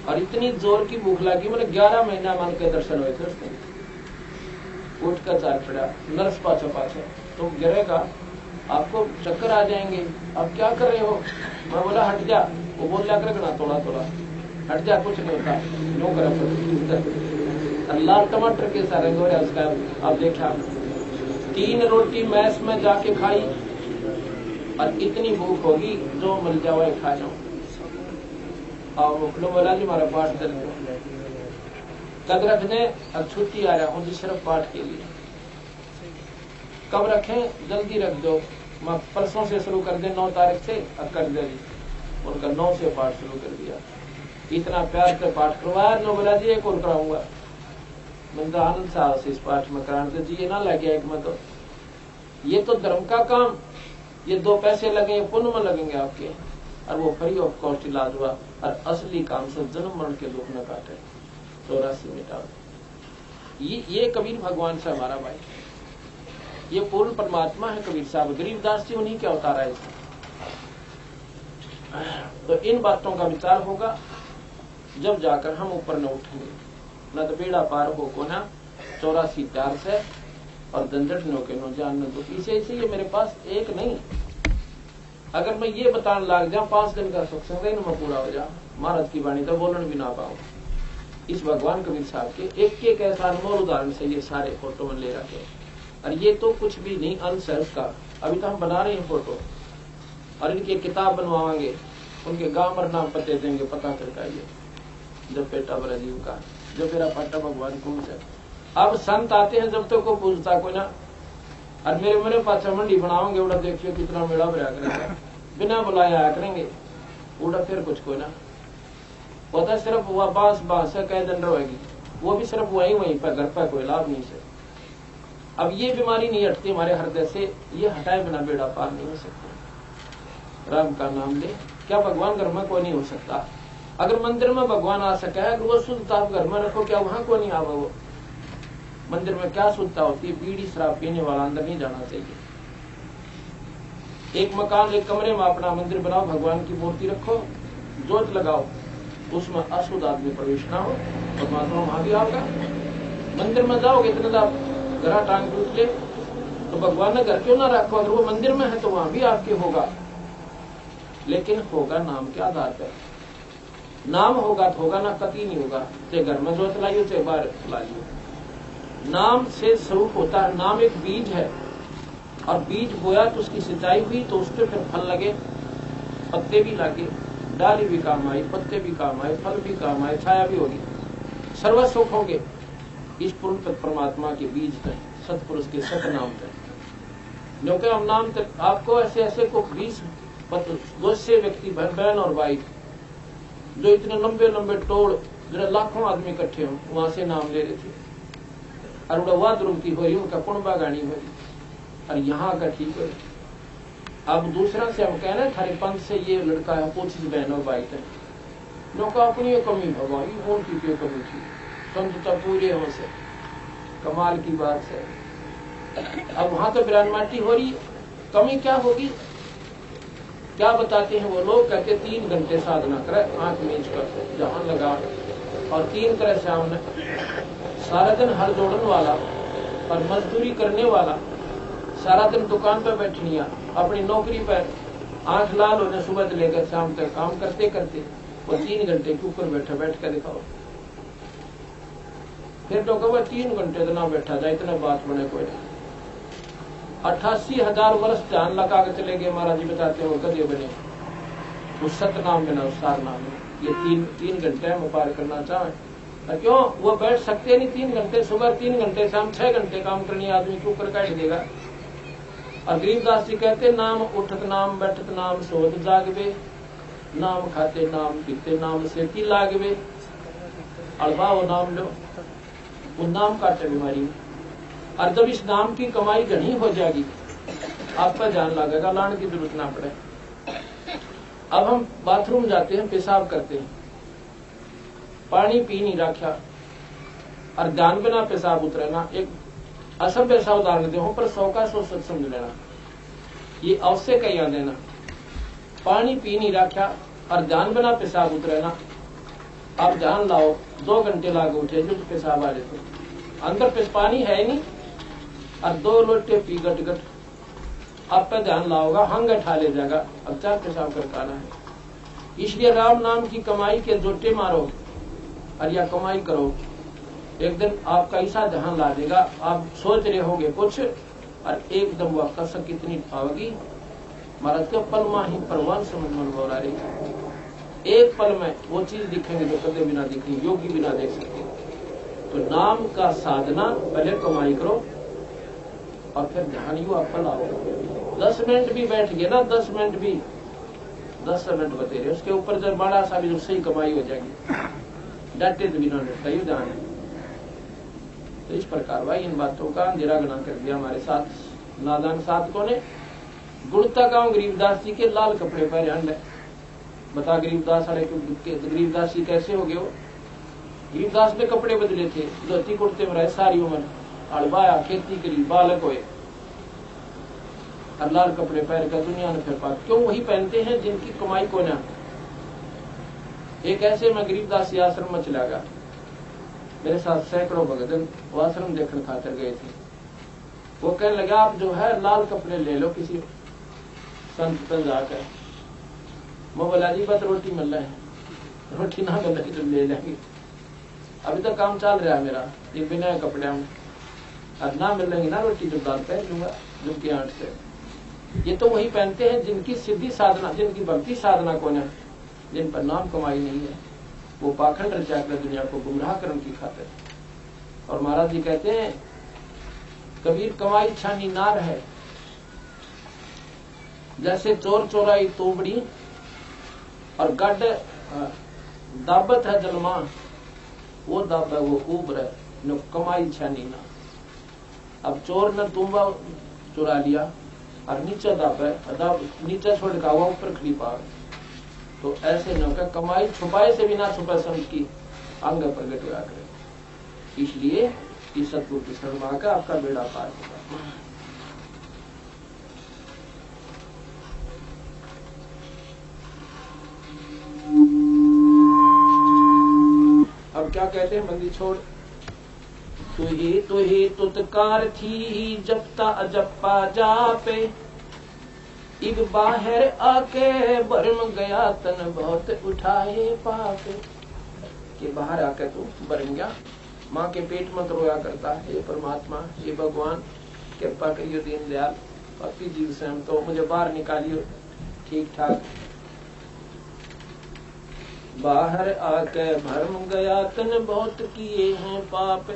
और इतनी जोर की भूख लगी, मैंने 11 महीना मान के दर्शन हुए थे उसने। उठ कर चाल पड़ा, नर्स पाछे पाछे तो गिरेगा आपको चक्कर आ जाएंगे, अब क्या कर रहे हो? मैं बोला हट जा, वो बोल लिया कर थोड़ा थोड़ा हट जा, कुछ नहीं होता, नो कर लाल टमाटर के सारे रंग हो रहा है उसका। आप देखा 3 रोटी मैस में जाके खाई और इतनी भूख होगी जो मिल जाओ खा जाओ। और मुखलो बोला जी हमारा पाठ दर्ज कब रखने, अब छुट्टी आ रहा हूँ जी सिर्फ पाठ के लिए। कब रखें? जल्दी रख दो, मैं परसों से शुरू कर दे 9 तारीख से, अब कर दे जी। उनका 9 से पाठ शुरू कर दिया, इतना प्यार से पाठ करवाया। नो बोला जी एक और कराऊंगा, मैंने आनंद साहब से इस पाठ में कराने जी ये ना लगे एक में, तो ये तो धर्म का काम, ये 2 पैसे लगे पुण्य में लगेंगे आपके, और वो फ्री ऑफ कॉस्ट इलाज हुआ। और असली काम से जन्म मरण के दुख न काटे, 84 मिटा। ये कबीर भगवान से हमारा भाई, ये पूर्ण परमात्मा है कबीर साहब। गरीबदास जी उन्हीं क्या उतारा है। तो इन बातों का विचार होगा जब जाकर हम ऊपर न उठेंगे, न तो बेड़ा पार हो को ना 84 प्यार से और झंझट नो के नो जान न। तो पीछे इसलिए मेरे पास एक नहीं, अगर मैं ये बताने लग जाऊं 5 दिन का सत्संग में पूरा हो जा, महाराज की वाणी तो बोलने भी ना पाऊं। इस भगवान कबीर साहब के एक ऐसा अनमोल उदाहरण से ये सारे फोटो में ले रखे। और ये तो कुछ भी नहीं, अंश है उसका। अभी तो हम बना रहे हैं फोटो और इनकी किताब बनवाएंगे, उनके गांव पर नाम पते देंगे, पता करके आइए जब पेटा ब्रजीव का, जब मेरा पाटा भगवान कौन से। अब संत आते हैं जब तक को पूछता कोई ना, और मेरे पाछा मंडी बनाओगे उड़ा, देखिए कितना मेला भरा करेगा, बिना बुलाया आया करेंगे उड़ा, फिर कुछ कोई ना होता, सिर्फ वह बांस है कई दिन रहेगी, वो भी सिर्फ वहीं पर घर पर, कोई लाभ नहीं से। अब ये बीमारी नहीं हटती हमारे हृदय से, ये हटाए बिना बेड़ा पार नहीं हो सकता। राम का नाम ले, क्या भगवान घर में कोई नहीं हो सकता? अगर मंदिर में भगवान आ सके, अगर वो शुद्धता आप घर में रखो, क्या वहां को नहीं आवा? वो मंदिर में क्या शुद्धता होती है? बीड़ी शराब पीने वाला अंदर नहीं जाना चाहिए। एक मकान, एक कमरे में अपना मंदिर बनाओ, भगवान की मूर्ति रखो, जोत लगाओ, उसमें अशुद्ध आदमी प्रवेश ना हो, परमात्मा वहां भी आएगा। मंदिर में जाओगे इतना घरा टांग टूट ले, तो भगवान ने घर क्यों ना रखो? अगर वो मंदिर में है तो वहां भी आपके होगा, लेकिन होगा नाम के आधार पर। नाम होगा तो होगा, ना कति नहीं होगा। चाहे घर में जोत लाइयो, चाहे बाहर ला लियो। नाम से स्वरूप होता है। नाम एक बीज है, और बीज बोया तो उसकी सिंचाई हुई, तो उसके फिर फल लगे, पत्ते भी लगे, डाली भी काम आई, पत्ते भी काम आए, फल भी काम आए, छाया भी होगी, सर्व सुख होंगे। इस पूर्ण परमात्मा के बीज है, सतपुरुष के सत नाम है। क्योंकि हम नाम तक आपको ऐसे ऐसे को 20 व्यक्ति, बहन और भाई, जो इतने लंबे लंबे टोल, जो लाखों आदमी इकट्ठे हो, वहां से नाम ले रहे थे, और उड़ा द्रुपति हो रही, उनका कुणबा गानी हो रही, और यहाँ का ठीक है। अब दूसरा से हम कह रहे हैं थारे पंथ से ये लड़का है, 25 बहन और भाई है, लोग अपनी कमी भगवान उनकी क्यों कमी थी, संतता पूरे हो से, कमाल की बात है। अब वहां तो बिरानमाटी हो रही, कमी क्या होगी? क्या बताते हैं वो लोग? कहते 3 घंटे साधना करे, आंख मीच कर जहां लगा, और 3 करे सामने, सारा दिन हर जोड़ने वाला और मजदूरी करने वाला, सारा दिन दुकान पर बैठनिया, अपनी नौकरी पर आंख लाल होने सुबह से लेकर शाम तक काम करते करते, वो 3 घंटे के ऊपर बैठ कर दिखाओ। फिर तो कहो 3 घंटे तो ना बैठा जाए, इतना बात बने कोई नहीं। 88,000 वर्ष ध्यान लगा के चले गए, महाराज जी बताते हो, गधे बने उस सत नाम में ना उस सार नाम में। ये 3 घंटे हम पार करना चाहें, क्यों? वो बैठ सकते नहीं 3 घंटे, सुबह 3 घंटे, शाम 6 घंटे काम करनी आदमी के ऊपर काट देगा। और गरीबदास जी कहते नाम उठत नाम, बैठत नाम, सोत जागवे, नाम खाते नाम, पीते नाम, से की लागवे, अड़बाओ नाम लो, वो नाम काटे बीमारी। और जब इस नाम की कमाई घनी हो जाएगी, आप पर ध्यान लगेगा, लाने की जरूरत ना पड़े। अब हम बाथरूम जाते हैं, पेशाब करते हैं, पानी पी नहीं रखा, और ध्यान बिना पेशाब उतरेना, एक असभ्य सा उदाहरण दे, पर 100 का 100 सच समझ लेना। ये अवश्य कहिया देना, पानी पी नहीं रखा और ध्यान बिना पेशाब उतरेना। आप ध्यान लाओ, 2 घंटे लागे उठे, जो पेशाब आ जाए, अंदर पानी है नहीं, और 2 लोटे पी गट गट, आप पे ध्यान लाओगा, हंग उठा ले जाएगा, अब 4 पेशाब कर पाना है। इसलिए राम नाम की कमाई के जोटे मारो, और या कमाई करो, एक दिन आपका ऐसा ध्यान ला देगा, आप सोच रहे होगे कुछ, और एकदम वह कसक कितनी पाओगी, महाराज के पल में ही परवान समझ मन हो रही, एक पल में वो चीज दिखेंगे जो कदे बिना दिखी, योगी बिना देख सकते। तो नाम का साधना, पहले कमाई करो, और फिर ध्यान यू आप लाओ। 10 मिनट भी बैठ गए ना, 10 मिनट भी, 10 मिनट बतेरे, उसके ऊपर जब बड़ा सा भी उससे ही कमाई हो जाएगी, डटे तो बिना डटता ही ध्यान है। तो इस प्रकार भाई इन बातों का अंधेरा गना कर दिया हमारे साथ नादान साधकों ने। गुणता गांव गरीबदास जी के लाल कपड़े पहने अंड, बता गरीबदास गरीबदास जी कैसे हो गए? वो गरीबदास ने कपड़े बदले थे, धोती कुर्ते में रहे सारी उम्र, हड़बाया, खेती करी, बालक हुए, और लाल कपड़े पहन कर दुनिया में फिर पा। क्यों वही पहनते हैं जिनकी कमाई को ना। एक ऐसे मैं गरीबदास आश्रम में चला गया, मेरे साथ सैकड़ों भगत वो आश्रम देखने खातर गए थे। वो कहने लगा आप जो है लाल कपड़े ले लो किसी संत पर जाकर। मैं बोला जी बस रोटी मिल रहा है, रोटी ना मिल रही तो ले जाएंगे, अभी तो काम चल रहा है मेरा, ये बिना कपड़े में, अब ना मिलेंगे ना रोटी तो दाल पहन लूंगा जिनकी आंट से। ये तो वही पहनते हैं जिनकी सिद्धि साधना, जिनकी भक्ति साधना कौन है, जिन पर नाम कमाई नहीं है, वो पाखंड रचाकर दुनिया को गुमराह करने की खातिर। और महाराज जी कहते हैं कबीर कमाई छानी नार है, जैसे चोर चोराई तोबड़ी और गड दाबत है जलमा, वो दाबा वो ऊब रहे न कमाई छानी ना। अब चोर ने तुम्बा चुरा लिया और नीचे दाबा, नीचे छोड़ का हुआ ऊपर खड़ी पावे, तो ऐसे न कर कमाई छुपाए से भी ना छुपा संत की अंग प्रगट हुआ करे। इसलिए इस सतगुरु की शरण में आकर आपका बेड़ा पार होगा। अब क्या कहते हैं बंदी छोड़, तू ही तुतकार थी जपता अजप्पा जापे, इब बाहर आके भरम गया तन बहुत उठाए पापे। कि बाहर आकर तू भरम गया, माँ के पेट में तो रोया करता है, ये परमात्मा, ये भगवान कृपा करियो दीन दयाल, पापी जीव से हम तो मुझे बाहर निकालियो ठीक ठाक। बाहर आके भरम गया तन बहुत किए हैं पाप,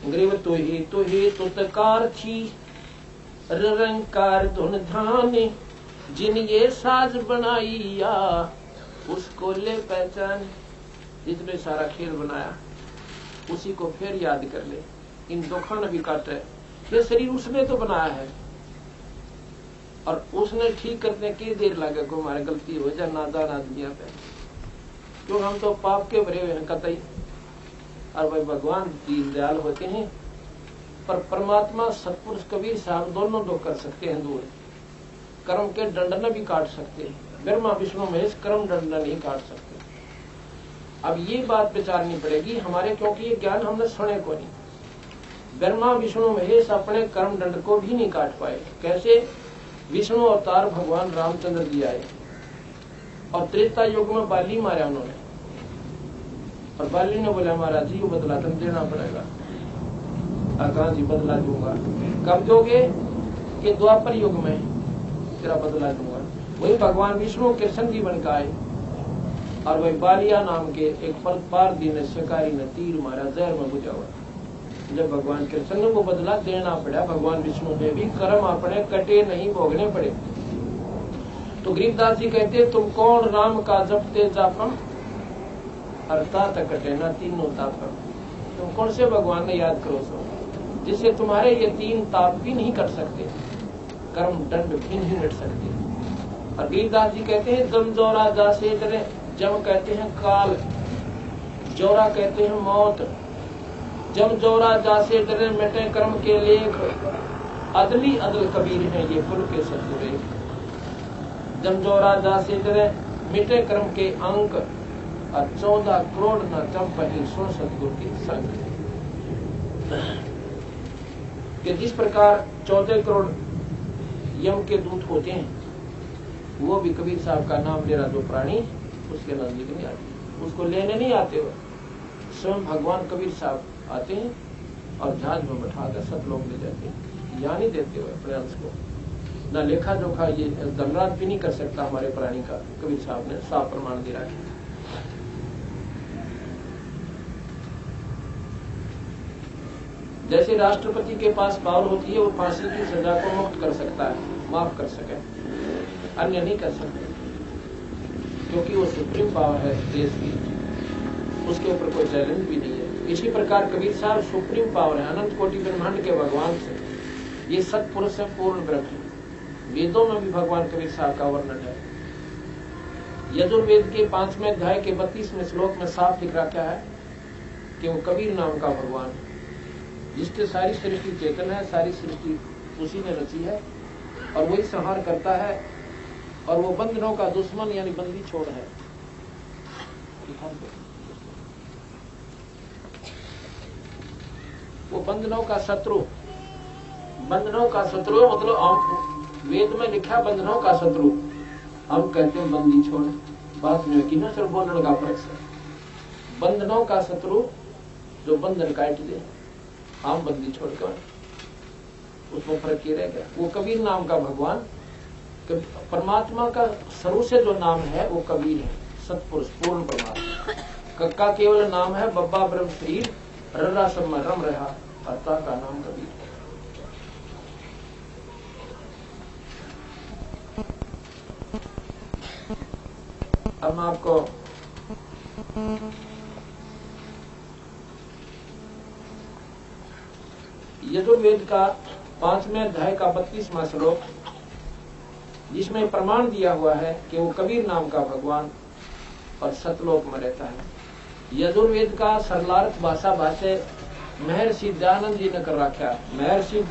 ग्रीव तू ही तुतकार थी रंकार धुन धाने, जिन ये साज बनाइया उसको ले पहचान। जिसने सारा खेल बनाया उसी को फिर याद कर ले, इन दुखों ने भी काटे। ये शरीर उसने तो बनाया है और उसने ठीक करने की देर लगे को हमारी गलती हो जाए नादान आदमिया पे, क्यों हम तो पाप के भरे हुए हैं कतई। और भाई भगवान दीन दयाल होते हैं, पर परमात्मा सतपुरुष कबीर साहब दोनों दो कर सकते हैं दूर, कर्म के दंडन भी काट सकते हैं। ब्रह्मा विष्णु महेश कर्म दंडन नहीं काट सकते। अब ये बात विचारनी पड़ेगी हमारे, क्योंकि ये ज्ञान हमने सुने को नहीं। ब्रह्मा विष्णु महेश अपने कर्म दंड को भी नहीं काट पाए। कैसे? विष्णु अवतार भगवान रामचंद्र जी आए और त्रेता युग में बाली मारा उन्होंने, और बाली ने बोला महाराज जी वो बदला तुम देना पड़ेगा। कहा जी बदला दूंगा। कब दोगे? कि द्वापर युग में तेरा बदला दूंगा। वही भगवान विष्णु कृष्ण जी बनकर आए और वही बालिया नाम के एक पारदी ने शिकारी ने तीर मारा, जहर में बुझा हुआ। जब भगवान कृष्ण को बदला देना पड़ा, भगवान विष्णु ने भी कर्म अपने कटे नहीं भोगने पड़े। तो गरीबदास जी कहते तुम कौन राम का जपते जापम, अर्थात कटे ना तीनों तापम। तुम कौन से भगवान ने याद करो सो, जिससे तुम्हारे ये तीन ताप भी नहीं कट सकते, कर्म दंड भी नहीं मिट सकते। और गरीबदास जी कहते हैं जम जोरा जा से डरे, जम कहते हैं काल, जोरा कहते हैं मौत। जम जोरा जा से डरे मिटे कर्म के लेख, अदली अदल कबीर हैं ये कुल के सतगुरु। जम जोरा जा से डरे मिटे कर्म के अंक, और 14 करोड़ न चंपही सो सतगुरु के संग। कि जिस प्रकार 14 करोड़ यम के दूत होते हैं, वो भी कबीर साहब का नाम ले रहा जो प्राणी उसके नजदीक नहीं आते, उसको लेने नहीं आते हो। स्वयं भगवान कबीर साहब आते हैं और जहाज में बैठाकर सतलोक ले जाते हैं, यहाँ नहीं देते हुए अपने अंश को। न लेखा जोखा ये धनराज भी नहीं कर सकता हमारे प्राणी का, कबीर साहब ने साफ प्रमाण दिया है। जैसे राष्ट्रपति के पास पावर होती है, वो फांसी की सजा को मुक्त कर सकता है, माफ कर सके, अन्य नहीं कर सकते, क्योंकि वो सुप्रीम पावर है देश की, उसके ऊपर कोई चैलेंज भी नहीं है। इसी प्रकार कबीर साहब सुप्रीम पावर है, अनंत कोटि ब्रह्मांड के भगवान से, ये सत्पुरुष है, पूर्ण ब्रह्म है। वेदों में भी भगवान कबीर साहब का वर्णन है। यजुर्वेद के 5वें अध्याय के 32वें श्लोक में साफ लिख रखा है कि वो कबीर नाम का भगवान है, जिसके सारी सृष्टि चेतन है, सारी सृष्टि उसी ने रची है और वही संहार करता है, और वो बंधनों का दुश्मन यानी बंदी छोड़ है। वो बंधनों का शत्रु, बंधनों का शत्रु मतलब वेद में लिखा बंधनों का शत्रु, हम कहते हैं बंदी छोड़। बात में कि ना सिर्फ बोलने का फर्क है। बंधनों का शत्रु जो बंधन काट दे, हम बंदी छोड़कर, उसमें फर्क ये रह गया। वो कबीर नाम का भगवान, परमात्मा का शुरू से जो नाम है वो कबीर है, सतपुरुष पूर्ण परमात्मा। कक्का केवल नाम है, बब्बा ब्रह्म शरीर, रर्रा सब में रम रहा, अता का नाम कबीर है। अब मैं आपको यजुर्वेद का 5वें अध्याय का 32वां श्लोक जिसमें प्रमाण दिया हुआ है कि वो कबीर नाम का भगवान और सतलोक में रहता है। यजुर्वेद का सरलार्थ भाषा भाष्य महर्षि दयानंद जी ने कर रखा है। महर्षि